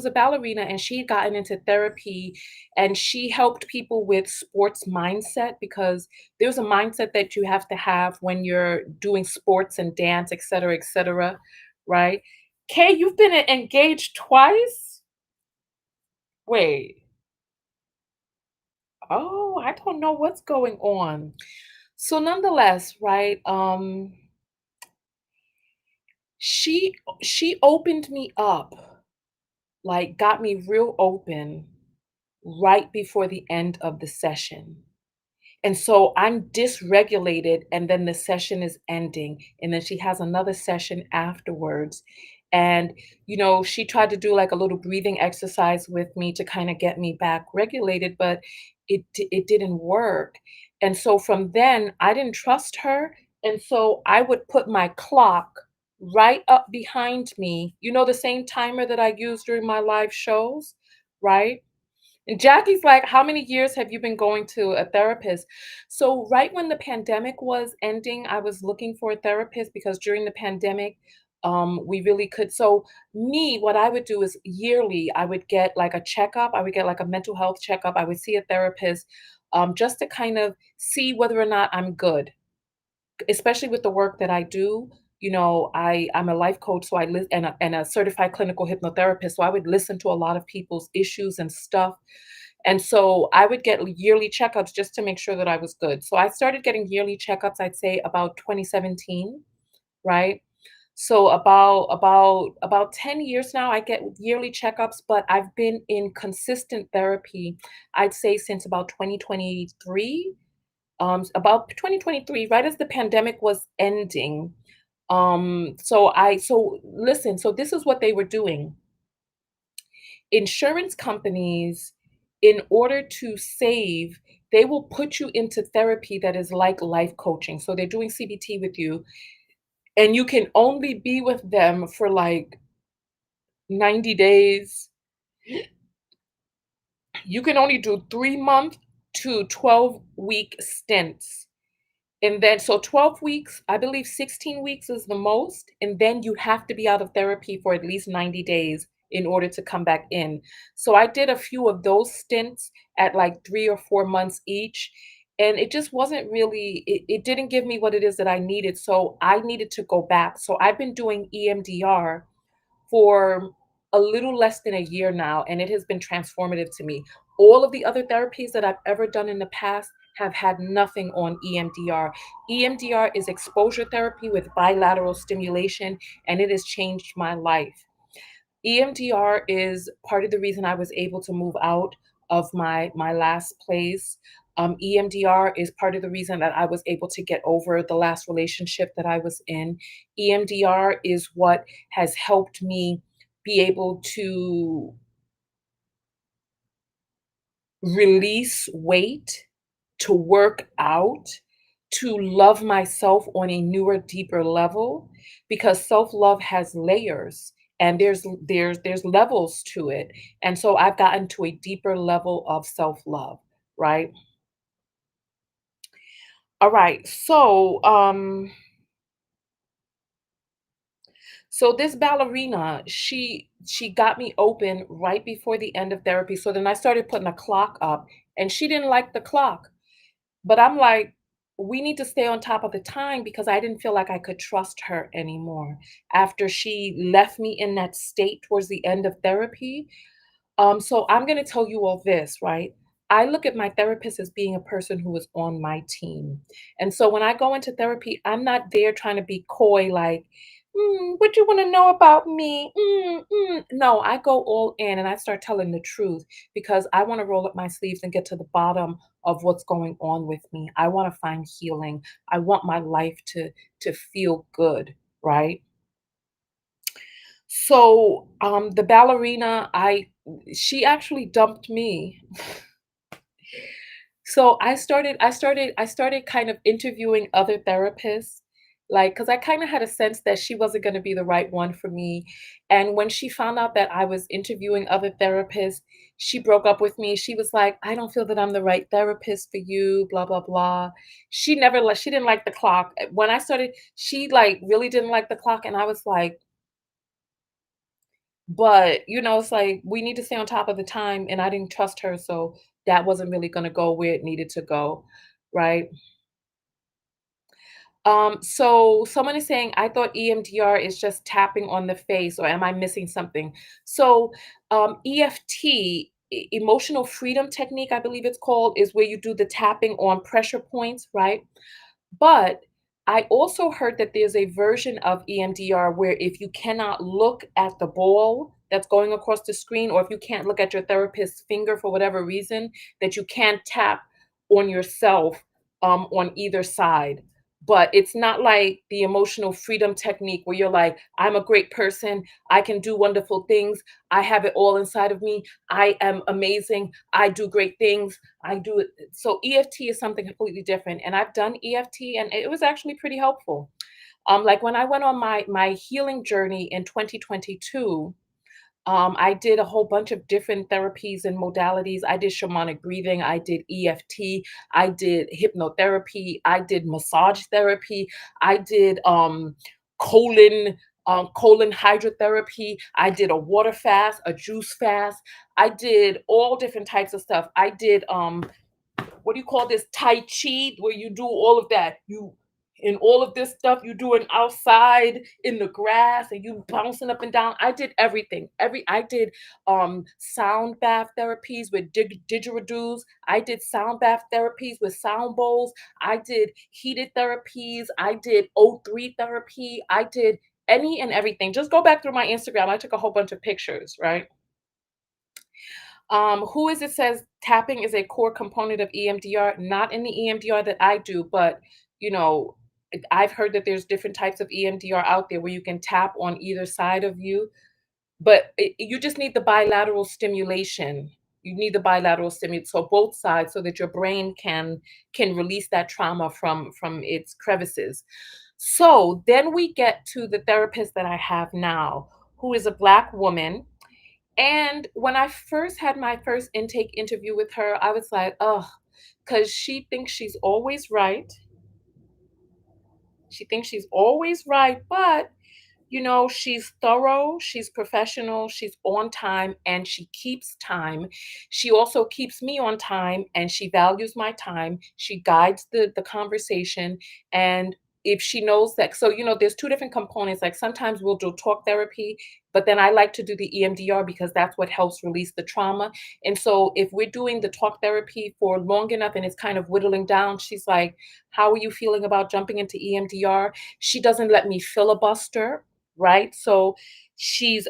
a ballerina, and she had gotten into therapy, and she helped people with sports mindset, because there's a mindset that you have to have when you're doing sports and dance, et cetera, right? Kay, you've been engaged twice? Wait. Oh, I don't know what's going on. So nonetheless, right, she opened me up, like, got me real open right before the end of the session. And so I'm dysregulated, and then the session is ending, and then she has another session afterwards. And, she tried to do like a little breathing exercise with me to kind of get me back regulated, but it didn't work. And so from then, I didn't trust her. And so I would put my clock right up behind me, the same timer that I use during my live shows, right? And Jackie's like, "How many years have you been going to a therapist?" So right when the pandemic was ending, I was looking for a therapist because during the pandemic, we really could. So me, what I would do is yearly, I would get like a checkup. I would get like a mental health checkup. I would see a therapist, just to kind of see whether or not I'm good, especially with the work that I do. I'm a life coach, so and a certified clinical hypnotherapist. So I would listen to a lot of people's issues and stuff. And so I would get yearly checkups just to make sure that I was good. So I started getting yearly checkups, I'd say about 2017, right? So about 10 years now I get yearly checkups, but I've been in consistent therapy, I'd say since about 2023. About 2023, right as the pandemic was ending. So listen, so this is what they were doing. Insurance companies, in order to save, they will put you into therapy that is like life coaching. So they're doing CBT with you, and you can only be with them for like 90 days. You can only do 3 month to 12-week stints. And then, so 12 weeks, I believe 16 weeks is the most. And then you have to be out of therapy for at least 90 days in order to come back in. So I did a few of those stints at like 3 or 4 months each. And it just wasn't really, it didn't give me what it is that I needed. So I needed to go back. So I've been doing EMDR for a little less than a year now, and it has been transformative to me. All of the other therapies that I've ever done in the past have had nothing on EMDR. EMDR is exposure therapy with bilateral stimulation, and it has changed my life. EMDR is part of the reason I was able to move out of my last place. EMDR is part of the reason that I was able to get over the last relationship that I was in. EMDR is what has helped me be able to release weight, to work out, to love myself on a newer, deeper level, because self-love has layers, and there's levels to it. And so I've gotten to a deeper level of self-love, right? All right. So this ballerina, she got me open right before the end of therapy. So then I started putting a clock up, and she didn't like the clock. But I'm like, we need to stay on top of the time because I didn't feel like I could trust her anymore after she left me in that state towards the end of therapy. So I'm going to tell you all this, right? I look at my therapist as being a person who is on my team. And so when I go into therapy, I'm not there trying to be coy, like, what you want to know about me? No, I go all in and I start telling the truth because I want to roll up my sleeves and get to the bottom of what's going on with me. I want to find healing. I want my life to feel good, right? So, the ballerina, she actually dumped me. So I started kind of interviewing other therapists, like, because I kind of had a sense that she wasn't going to be the right one for me. And when she found out that I was interviewing other therapists, she broke up with me. She was like, "I don't feel that I'm the right therapist for you, blah, blah, blah." She didn't like the clock. When I started, she like really didn't like the clock. And I was like, but, it's like we need to stay on top of the time, and I didn't trust her, so that wasn't really gonna go where it needed to go, right? So someone is saying, "I thought EMDR is just tapping on the face, or am I missing something?" So, EFT, emotional freedom technique, I believe it's called, is where you do the tapping on pressure points, right? But I also heard that there's a version of EMDR where if you cannot look at the ball that's going across the screen, or if you can't look at your therapist's finger for whatever reason, that you can tap on yourself on either side. But it's not like the emotional freedom technique where you're like, I'm a great person, I can do wonderful things, I have it all inside of me, I am amazing, I do great things, I do it. So EFT is something completely different, and I've done EFT, and it was actually pretty helpful. Like when I went on my healing journey in 2022, I did a whole bunch of different therapies and modalities. I did shamanic breathing, I did EFT, I did hypnotherapy, I did massage therapy, I did colon colon hydrotherapy, I did a water fast, a juice fast, I did all different types of stuff. I did what do you call this, tai chi, where you do all of that, you and all of this stuff you doing outside in the grass and you bouncing up and down. I did everything. I did sound bath therapies with didgeridoos. I did sound bath therapies with sound bowls. I did heated therapies. I did O3 therapy. I did any and everything. Just go back through my Instagram, I took a whole bunch of pictures, right? Who is it says tapping is a core component of EMDR? Not in the EMDR that I do, but you know, I've heard that there's different types of EMDR out there where you can tap on either side of you, but you just need the bilateral stimulation. You need the bilateral stimulation, so both sides, so that your brain can release that trauma from its crevices. So then we get to the therapist that I have now, who is a Black woman, and when I first had my first intake interview with her, I was like, "Oh," because she thinks she's always right. She thinks she's always right, but she's thorough, she's professional, she's on time, and she keeps time. She also keeps me on time, and she values my time. She guides the conversation. And if she knows that, so there's two different components. Like sometimes we'll do talk therapy, but then I like to do the EMDR because that's what helps release the trauma. And so if we're doing the talk therapy for long enough and it's kind of whittling down, she's like, "How are you feeling about jumping into EMDR?" She doesn't let me filibuster, right? So she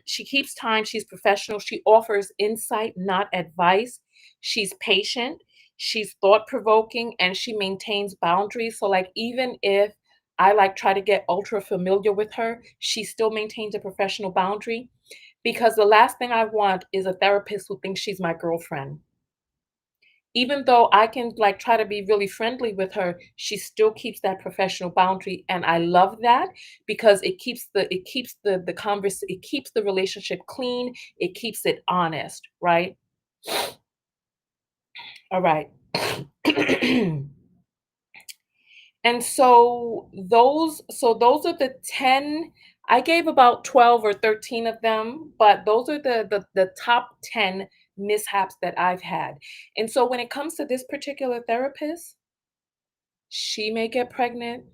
keeps time, she's professional, she offers insight, not advice. She's patient, she's thought provoking, and she maintains boundaries. So like even if I like try to get ultra familiar with her, she still maintains a professional boundary, because the last thing I want is a therapist who thinks she's my girlfriend. Even though I can like try to be really friendly with her, she still keeps that professional boundary, and I love that because it keeps the relationship clean, it keeps it honest, right? All right. And so those are the 10. I gave about 12 or 13 of them, but those are the top 10 mishaps that I've had. And so when it comes to this particular therapist, she may get pregnant,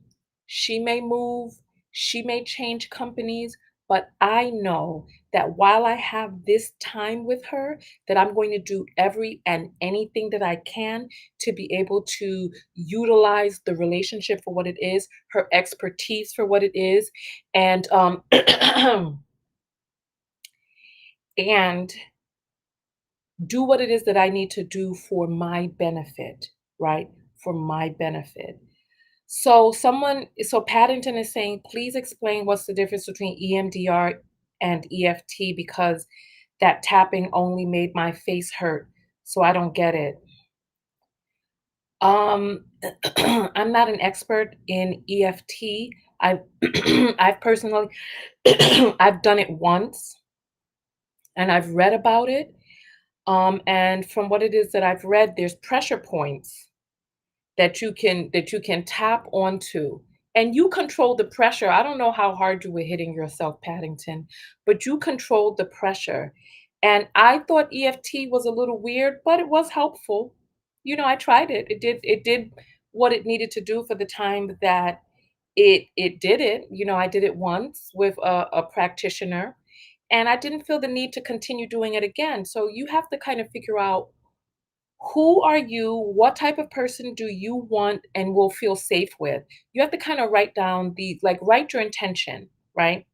she may move, she may change companies, but I know that while I have this time with her, that I'm going to do every and anything that I can to be able to utilize the relationship for what it is, her expertise for what it is, and and do what it is that I need to do for my benefit, right? For my benefit. So Paddington is saying, please explain what's the difference between EMDR and EFT, because that tapping only made my face hurt. So I don't get it. Um, I'm not an expert in EFT. I've I've personally I've done it once and I've read about it. And from what it is that I've read, there's pressure points that you can tap onto, and you control the pressure. I don't know how hard you were hitting yourself, Paddington, but you controlled the pressure. And I thought EFT was a little weird, but it was helpful. I tried it. It did what it needed to do for the time that it did it. I did it once with a practitioner, and I didn't feel the need to continue doing it again. So you have to kind of figure out Who are you? What type of person do you want and will feel safe with? You have to kind of write down write your intention, right?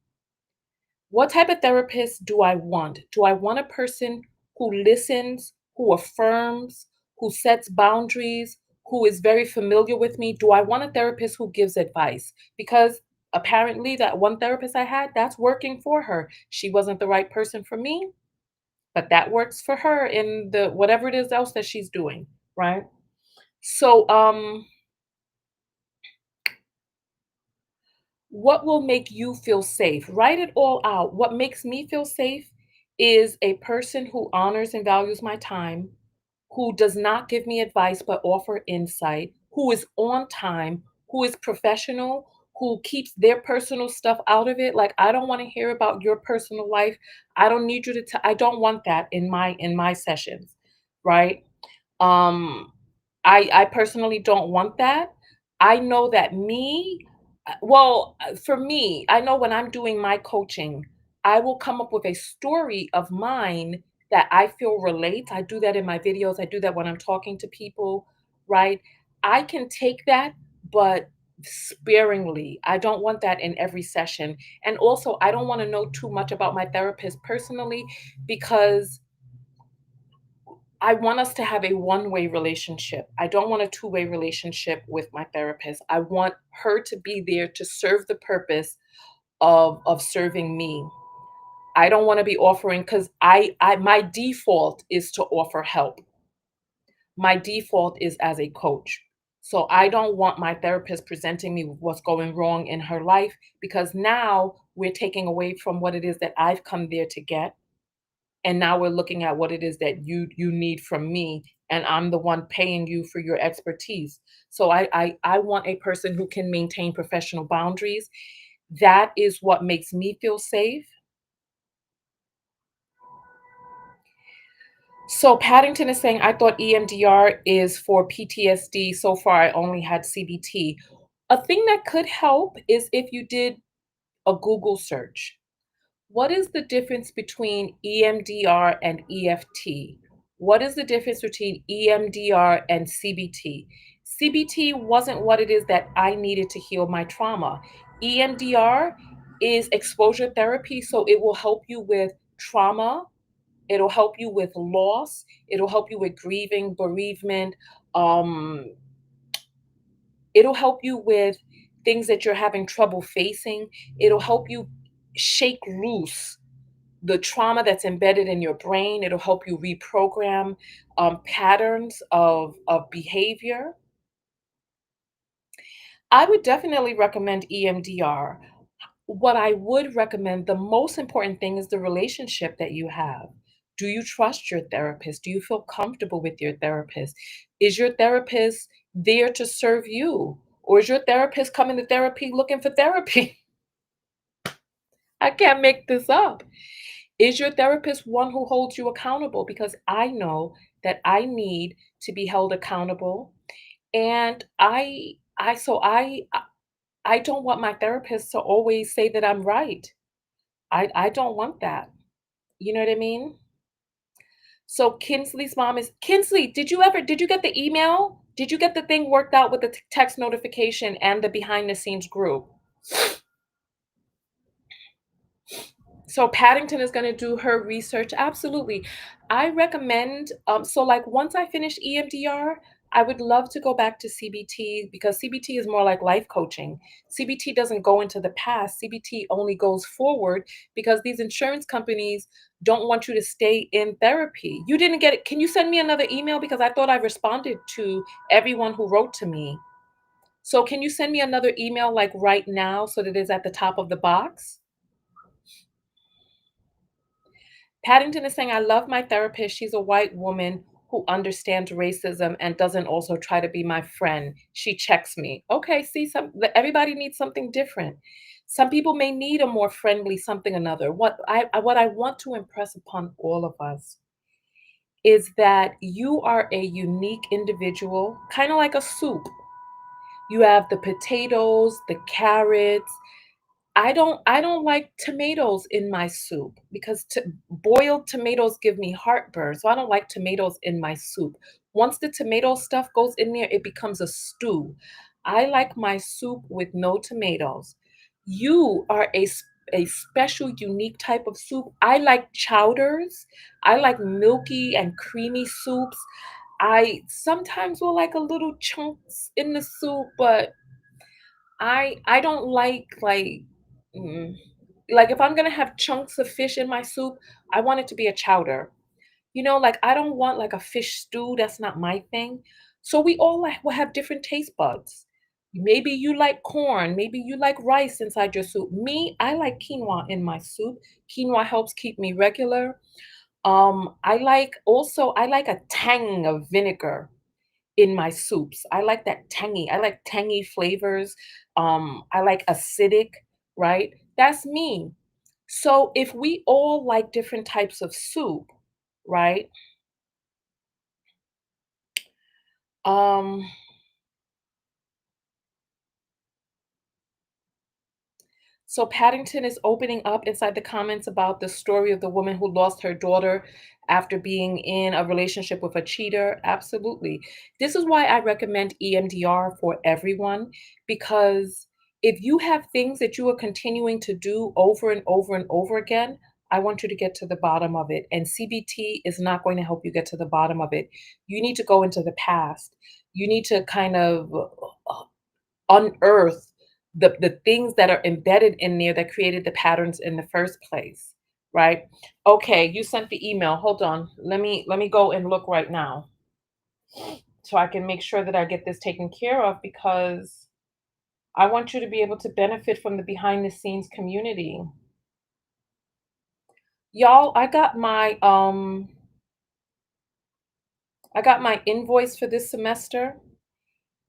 What type of therapist do I want? Do I want a person who listens, who affirms, who sets boundaries, who is very familiar with me? Do I want a therapist who gives advice? Because apparently, that one therapist I had, that's working for her. She wasn't the right person for me, but that works for her in the whatever it is else that she's doing, right? So, what will make you feel safe? Write it all out. What makes me feel safe is a person who honors and values my time, who does not give me advice but offer insight, who is on time, who is professional, who keeps their personal stuff out of it. Like, I don't want to hear about your personal life. I don't need you to I don't want that in my sessions, right? Um, I personally don't want that. I know that for me, I know when I'm doing my coaching, I will come up with a story of mine that I feel relates. I do that in my videos. I do that when I'm talking to people, right? I can take that, but sparingly. I don't want that in every session. And also, I don't want to know too much about my therapist personally because I want us to have a one-way relationship. I don't want a two-way relationship with my therapist. I want her to be there to serve the purpose of serving me. I don't want to be offering because I my default is to offer help. My default is as a coach. So I don't want my therapist presenting me with what's going wrong in her life because now we're taking away from what it is that I've come there to get, and now we're looking at what it is that you need from me, and I'm the one paying you for your expertise. So I want a person who can maintain professional boundaries. That is what makes me feel safe. So Paddington is saying, I thought EMDR is for PTSD. So far, I only had CBT. A thing that could help is if you did a Google search. What is the difference between EMDR and EFT? What is the difference between EMDR and CBT? CBT wasn't what it is that I needed to heal my trauma. EMDR is exposure therapy, so it will help you with trauma, it'll help you with loss, it'll help you with grieving, bereavement, um, it'll help you with things that you're having trouble facing, it'll help you shake loose the trauma that's embedded in your brain. It'll help you reprogram patterns of behavior. I would definitely recommend EMDR. What I would recommend, the most important thing is the relationship that you have. Do you trust your therapist? Do you feel comfortable with your therapist? Is your therapist there to serve you? Or is your therapist coming to therapy looking for therapy? I can't make this up. Is your therapist one who holds you accountable? Because I know that I need to be held accountable. And I don't want my therapist to always say that I'm right. I don't want that. You know what I mean? So Kinsley's mom is Kinsley, did you get the email? Did you get the thing worked out with the text notification and the behind the scenes group? So Paddington is going to do her research. Absolutely. I recommend, so like once I finish EMDR, I would love to go back to CBT because CBT is more like life coaching. CBT doesn't go into the past. CBT only goes forward because these insurance companies don't want you to stay in therapy. You didn't get it. Can you send me another email? Because I thought I responded to everyone who wrote to me. So can you send me another email like right now so that it's at the top of the box? Paddington is saying, I love my therapist. She's a white woman who understands racism and doesn't also try to be my friend. She checks me. Okay, see, everybody needs something different. Some people may need a more friendly something another. What I want to impress upon all of us is that you are a unique individual, kind of like a soup. You have the potatoes, the carrots, I don't like tomatoes in my soup because boiled tomatoes give me heartburn, so I don't like tomatoes in my soup. Once the tomato stuff goes in there, it becomes a stew. I like my soup with no tomatoes. You are a special, unique type of soup. I like chowders. I like milky and creamy soups. I sometimes will like a little chunks in the soup, but I don't mm, like if I'm gonna have chunks of fish in my soup, I want it to be a chowder. Like I don't want like a fish stew. That's not my thing. So we all will have different taste buds. Maybe you like corn, maybe you like rice inside your soup. Me, I like quinoa in my soup. Quinoa helps keep me regular. I like a tang of vinegar in my soups. I like that tangy. I like tangy flavors. I like acidic, right? That's me. So if we all like different types of soup, right? Um, So Paddington is opening up inside the comments about the story of the woman who lost her daughter after being in a relationship with a cheater. Absolutely. This is why I recommend EMDR for everyone, because if you have things that you are continuing to do over and over and over again, I want you to get to the bottom of it. And CBT is not going to help you get to the bottom of it. You need to go into the past. You need to kind of unearth the things that are embedded in there that created the patterns in the first place, right? Okay, you sent the email. Hold on. Let me go and look right now so I can make sure that I get this taken care of because I want you to be able to benefit from the behind the scenes community. Y'all, I got my invoice for this semester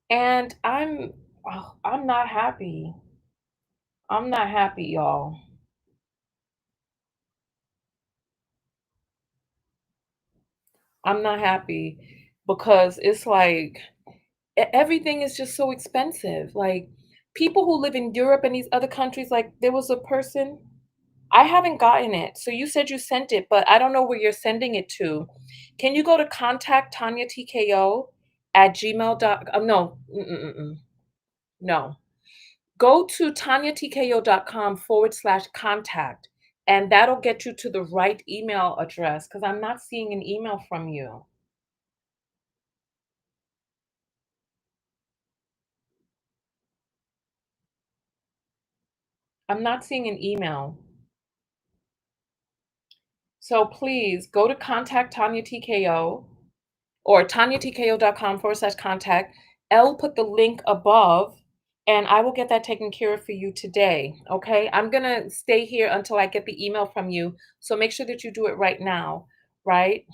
and I'm not happy. I'm not happy, y'all. I'm not happy because it's like everything is just so expensive. Like people who live in Europe and these other countries, like there was a person, I haven't gotten it. So you said you sent it, but I don't know where you're sending it to. Can you go to contact Tanya TKO at gmail dot no, no. Go to tanyatko.com/contact and that'll get you to the right email address because I'm not seeing an email from you. I'm not seeing an email. So please go to contact Tanya TKO or tanyatko.com/contact. L put the link above and I will get that taken care of for you today. Okay. I'm going to stay here until I get the email from you. So make sure that you do it right now. Right.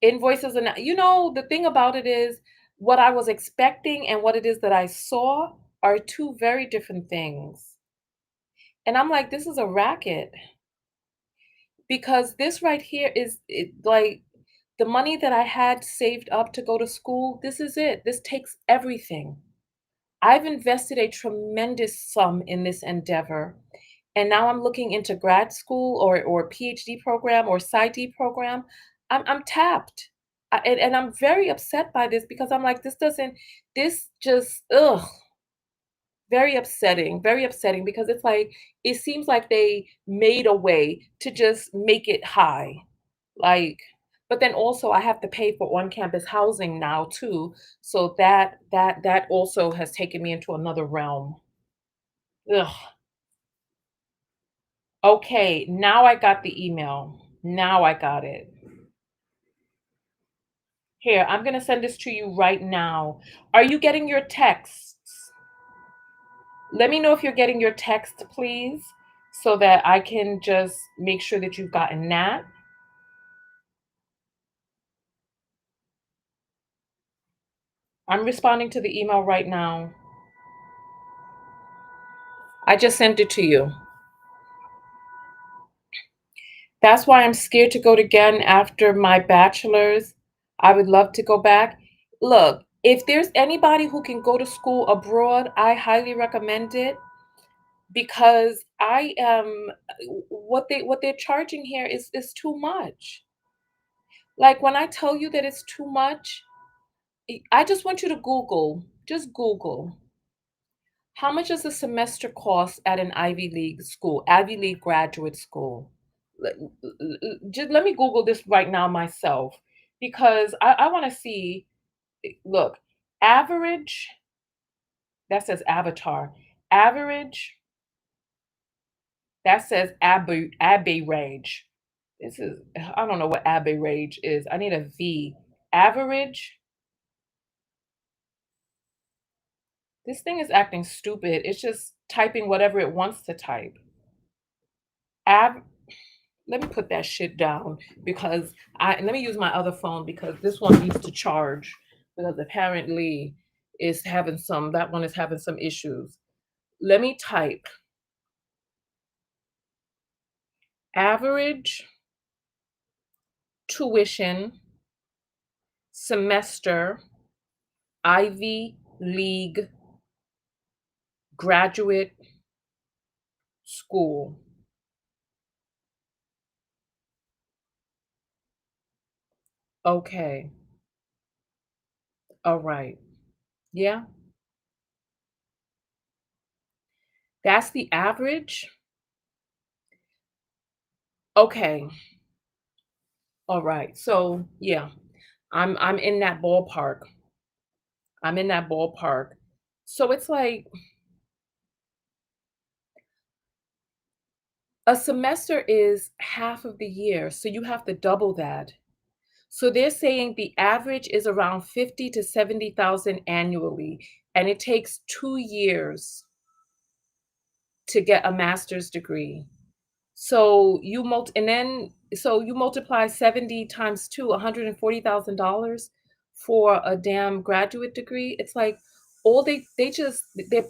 Invoices. And the thing about it is what I was expecting and what it is that I saw are two very different things. And I'm like, this is a racket because this right here is like the money that I had saved up to go to school. This is it. This takes everything. I've invested a tremendous sum in this endeavor. And now I'm looking into grad school or PhD program or PsyD program. I'm tapped. And I'm very upset by this because I'm like, this just, ugh, very upsetting because it's like, it seems like they made a way to just make it high. Like, but then also I have to pay for on-campus housing now too. So that also has taken me into another realm. Ugh. Okay, now I got the email. Now I got it. Here, I'm gonna send this to you right now. Are you getting your texts? Let me know if you're getting your text, please, so that I can just make sure that you've gotten that. I'm responding to the email right now. I just sent it to you. That's why I'm scared to go again after my bachelor's. I would love to go back. Look, If there's anybody who can go to school abroad, I highly recommend it because I am what they're charging here is too much. Like when I tell you that it's too much, I just want you to just Google how much does a semester cost at an Ivy League school, Ivy League graduate school? Just let me Google this right now myself because I want to see. Look, average, that says avatar. Average, that says Abbey Rage. This is, I don't know what Abbey Rage is. I need a V. Average, this thing is acting stupid. It's just typing whatever it wants to type. Ab, let me put that shit down because let me use my other phone because this one needs to charge because apparently that one is having some issues. Let me type average tuition semester Ivy League graduate school. Okay. All right. Yeah. That's the average. Okay. All right. So, yeah, I'm in that ballpark. I'm in that ballpark. So it's like a semester is half of the year, so you have to double that. So they're saying the average is around 50 to 70,000 annually, and it takes 2 years to get a master's degree. So you multiply 70 times 2, $140,000 for a damn graduate degree. It's like all they're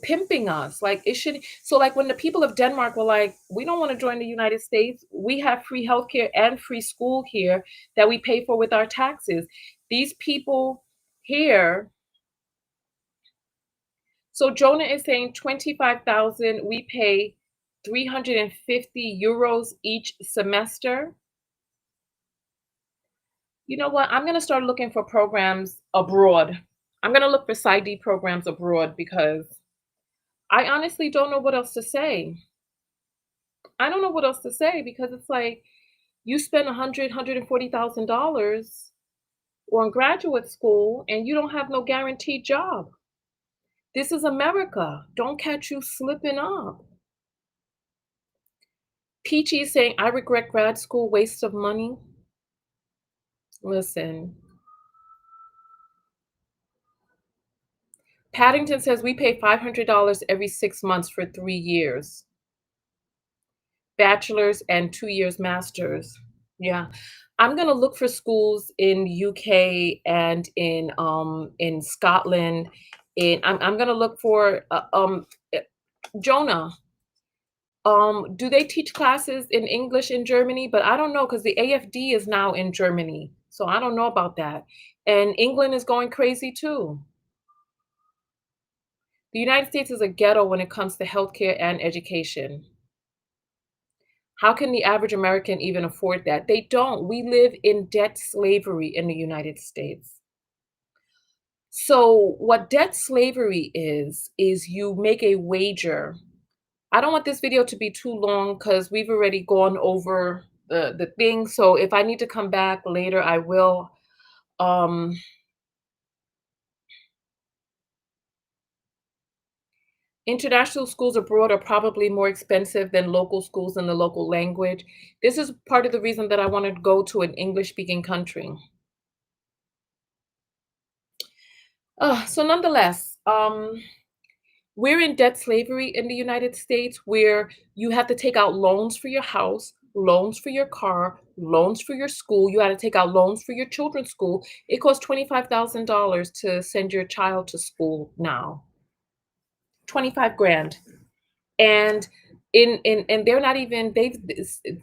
pimping us. Like it should so like when the people of Denmark were like, we don't want to join the United States. We have free healthcare and free school here that we pay for with our taxes. These people here, so Jonah is saying 25,000, we pay 350 euros each semester. You know what? I'm going to start looking for programs abroad. I'm going to look for PsyD programs abroad because I honestly don't know what else to say. I don't know what else to say because it's like you spend $140,000 on graduate school and you don't have no guaranteed job. This is America. Don't catch you slipping up. Peachy is saying, I regret grad school, waste of money. Listen, Paddington says we pay $500 every 6 months for 3 years. Bachelor's and 2 years master's. Yeah. I'm gonna look for schools in UK and in Scotland. I'm gonna look for eh, Jonah. Do they teach classes in English in Germany? But I don't know because the AFD is now in Germany, so I don't know about that. And England is going crazy too. The United States is a ghetto when it comes to healthcare and education. How can the average American even afford that? They don't. We live in debt slavery in the United States. So, what debt slavery is you make a wager. I don't want this video to be too long because we've already gone over the thing. So, if I need to come back later, I will. Um, International schools abroad are probably more expensive than local schools in the local language. This is part of the reason that I want to go to an English speaking country. So nonetheless, we're in debt slavery in the United States where you have to take out loans for your house, loans for your car, loans for your school. You had to take out loans for your children's school. It costs $25,000 to send your child to school now. 25 grand. And and they're not even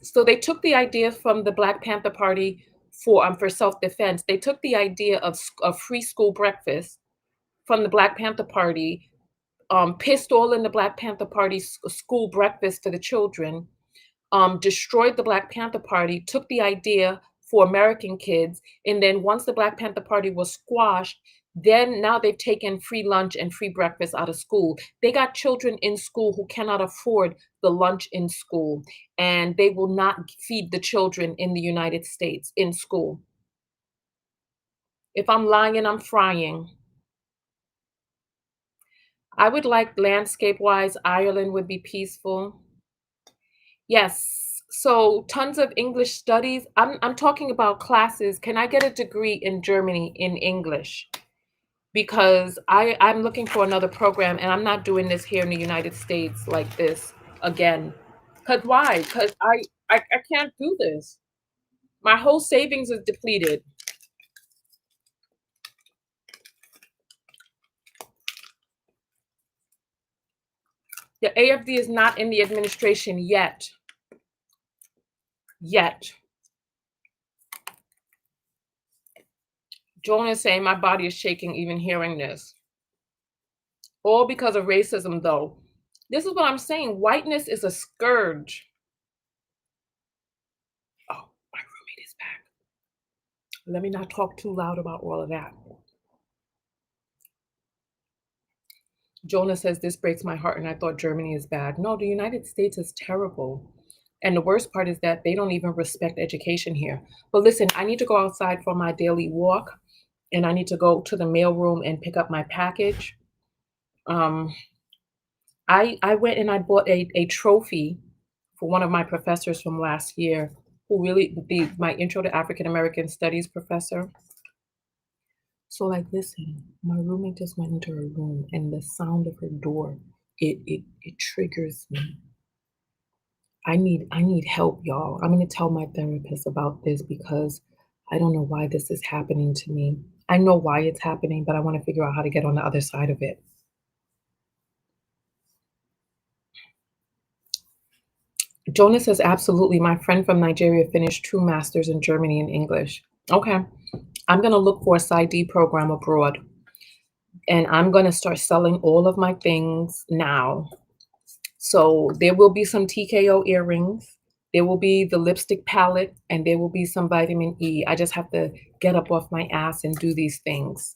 so they took the idea from the Black Panther Party for self-defense. They took the idea of free school breakfast from the Black Panther Party, pissed all in the Black Panther Party school breakfast for the children, destroyed the Black Panther Party, took the idea for American kids, and then once the Black Panther Party was squashed, then now they've taken free lunch and free breakfast out of school. They got children in school who cannot afford the lunch in school, and they will not feed the children in the United States in school. If I'm lying, I'm frying. I would like landscape-wise, Ireland would be peaceful. Yes. So tons of English studies. I'm talking about classes. Can I get a degree in Germany in English? Because I'm looking for another program and I'm not doing this here in the United States like this again. Cause why? Cause I can't do this. My whole savings is depleted. The AFD is not in the administration yet. Yet. Joan is saying my body is shaking even hearing this. All because of racism, though. This is what I'm saying. Whiteness is a scourge. Oh, my roommate is back. Let me not talk too loud about all of that. Jonah says, this breaks my heart, and I thought Germany is bad. No, the United States is terrible. And the worst part is that they don't even respect education here. But listen, I need to go outside for my daily walk, and I need to go to the mailroom and pick up my package. I went and I bought a trophy for one of my professors from last year, who really my intro to African American studies professor. So like, listen, my roommate just went into her room, and the sound of her door, it triggers me. I need help, y'all. I'm gonna tell my therapist about this because I don't know why this is happening to me. I know why it's happening, but I want to figure out how to get on the other side of it. Jonas says, absolutely. My friend from Nigeria finished 2 masters in Germany in English. Okay. I'm going to look for a PsyD program abroad. And I'm going to start selling all of my things now. So there will be some TKO earrings. There will be the lipstick palette, and there will be some vitamin E. I just have to get up off my ass and do these things.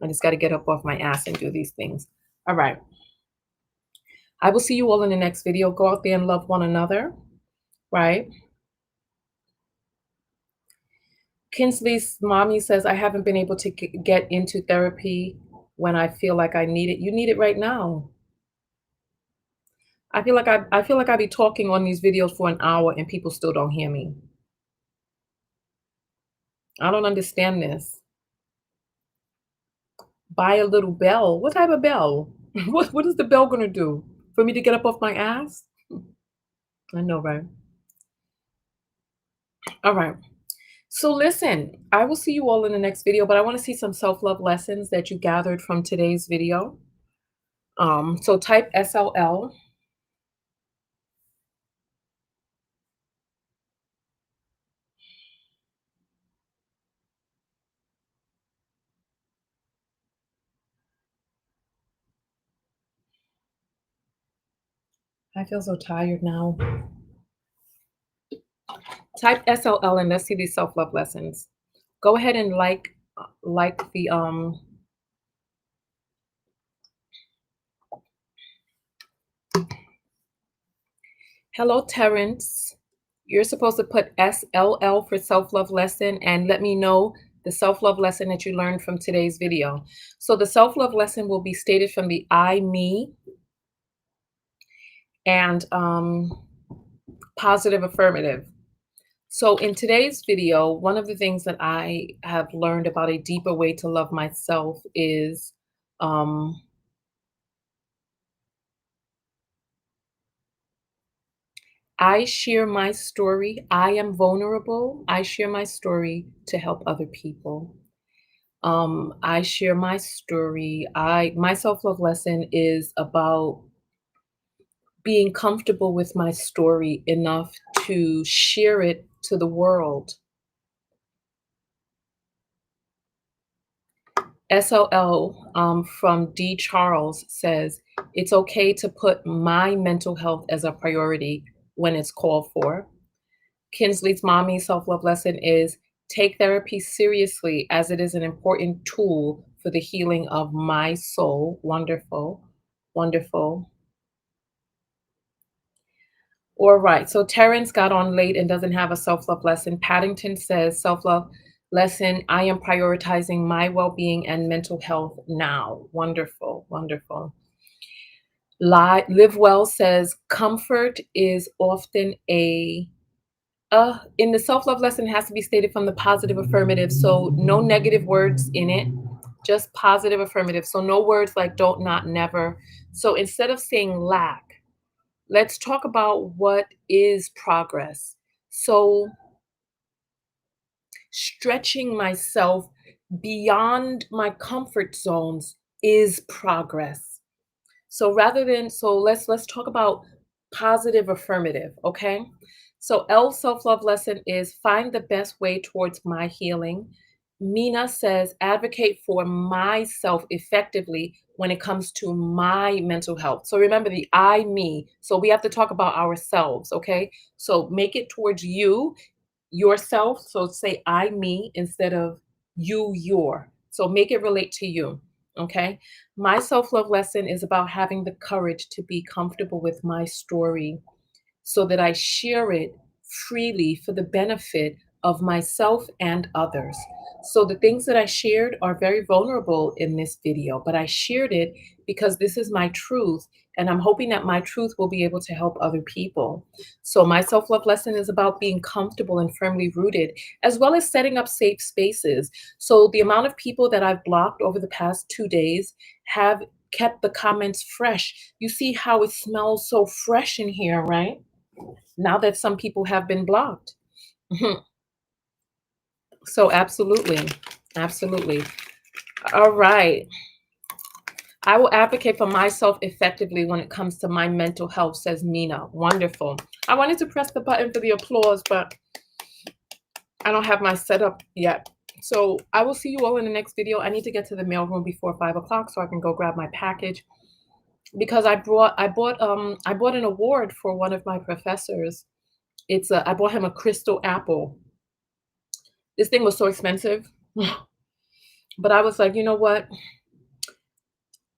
I just got to get up off my ass and do these things. All right. I will see you all in the next video. Go out there and love one another, right? Kinsley's mommy says, I haven't been able to get into therapy when I feel like I need it. You need it right now. I feel like I be talking on these videos for an hour and people still don't hear me. I don't understand this. Buy a little bell. What type of bell? What is the bell gonna do? For me to get up off my ass? I know, right? All right. So listen, I will see you all in the next video, but I want to see some self-love lessons that you gathered from today's video. So type SLL. I feel so tired now. Type SLL and let's see these self-love lessons. Go ahead and like the hello Terrence. You're supposed to put SLL for self-love lesson and let me know the self-love lesson that you learned from today's video. So the self-love lesson will be stated from the I, me, and positive affirmative. So in today's video, one of the things that I have learned about a deeper way to love myself is I share my story. I am vulnerable. I share my story to help other people. I share my story. My self-love lesson is about being comfortable with my story enough to share it to the world. SOL from D. Charles says, it's okay to put my mental health as a priority when it's called for. Kinsley's mommy self love lesson is take therapy seriously as it is an important tool for the healing of my soul. Wonderful. Wonderful. All right. So Terrence got on late and doesn't have a self love lesson. Paddington says self love lesson. I am prioritizing my well being and mental health now. Wonderful. Wonderful. Live Well says comfort is often a in the self love lesson has to be stated from the positive affirmative. So no negative words in it, just positive affirmative. So no words like don't, not, never. So instead of saying lack, let's talk about what is progress. So stretching myself beyond my comfort zones is progress. So let's talk about positive affirmative, okay? So L's self-love lesson is find the best way towards my healing. Mina says advocate for myself effectively when it comes to my mental health. So remember the I me. So we have to talk about ourselves, okay? So make it towards you, yourself. So say I me instead of you your. So make it relate to you, okay? My self love lesson is about having the courage to be comfortable with my story so that I share it freely for the benefit of myself and others. So the things that I shared are very vulnerable in this video, but I shared it because this is my truth. And I'm hoping that my truth will be able to help other people. So, my self love lesson is about being comfortable and firmly rooted, as well as setting up safe spaces. So, the amount of people that I've blocked over the past 2 days have kept the comments fresh. You see how it smells so fresh in here, right? Now that some people have been blocked. Mhm. So absolutely. Absolutely. All right. I will advocate for myself effectively when it comes to my mental health, says Mina. Wonderful. I wanted to press the button for the applause, but I don't have my setup yet. So I will see you all in the next video. I need to get to the mailroom before 5 o'clock so I can go grab my package because I bought an award for one of my professors. I bought him a crystal apple. This thing was so expensive. But I was like, you know what?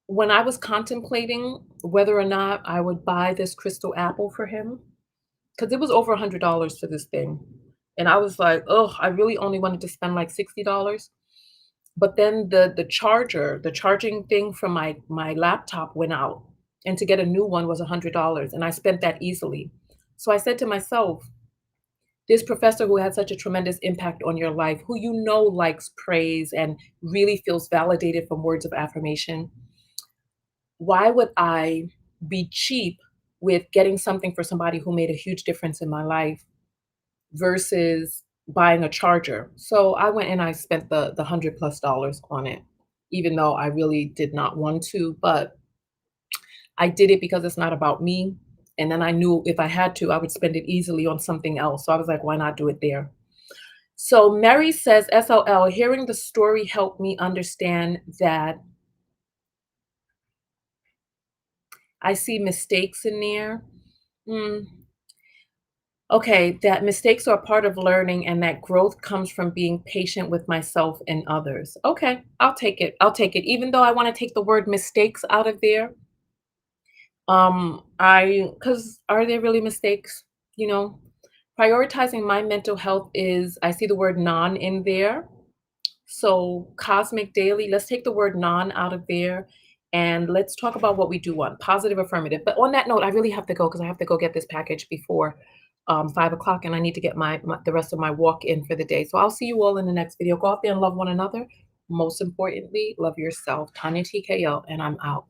When I was contemplating whether or not I would buy this crystal apple for him, because it was over $100 for this thing. And I was like, oh, I really only wanted to spend like $60. But then the charging thing from my laptop went out. And to get a new one was $100. And I spent that easily. So I said to myself, this professor who had such a tremendous impact on your life, who you know likes praise and really feels validated from words of affirmation, why would I be cheap with getting something for somebody who made a huge difference in my life versus buying a charger? So I went and I spent the $100+ on it, even though I really did not want to, but I did it because it's not about me. And then I knew if I had to, I would spend it easily on something else. So I was like, why not do it there? So Mary says, SLL, hearing the story helped me understand that I see mistakes in there. Mm, okay, that mistakes are part of learning and that growth comes from being patient with myself and others. Okay, I'll take it. I'll take it. Even though I want to take the word mistakes out of there, because are there really mistakes? You know, prioritizing my mental health is, I see the word non in there. So, cosmic daily, let's take the word non out of there and let's talk about what we do want positive, affirmative. But on that note, I really have to go because I have to go get this package before 5 o'clock and I need to get the rest of my walk in for the day. So, I'll see you all in the next video. Go out there and love one another. Most importantly, love yourself. Tanya TKO, and I'm out.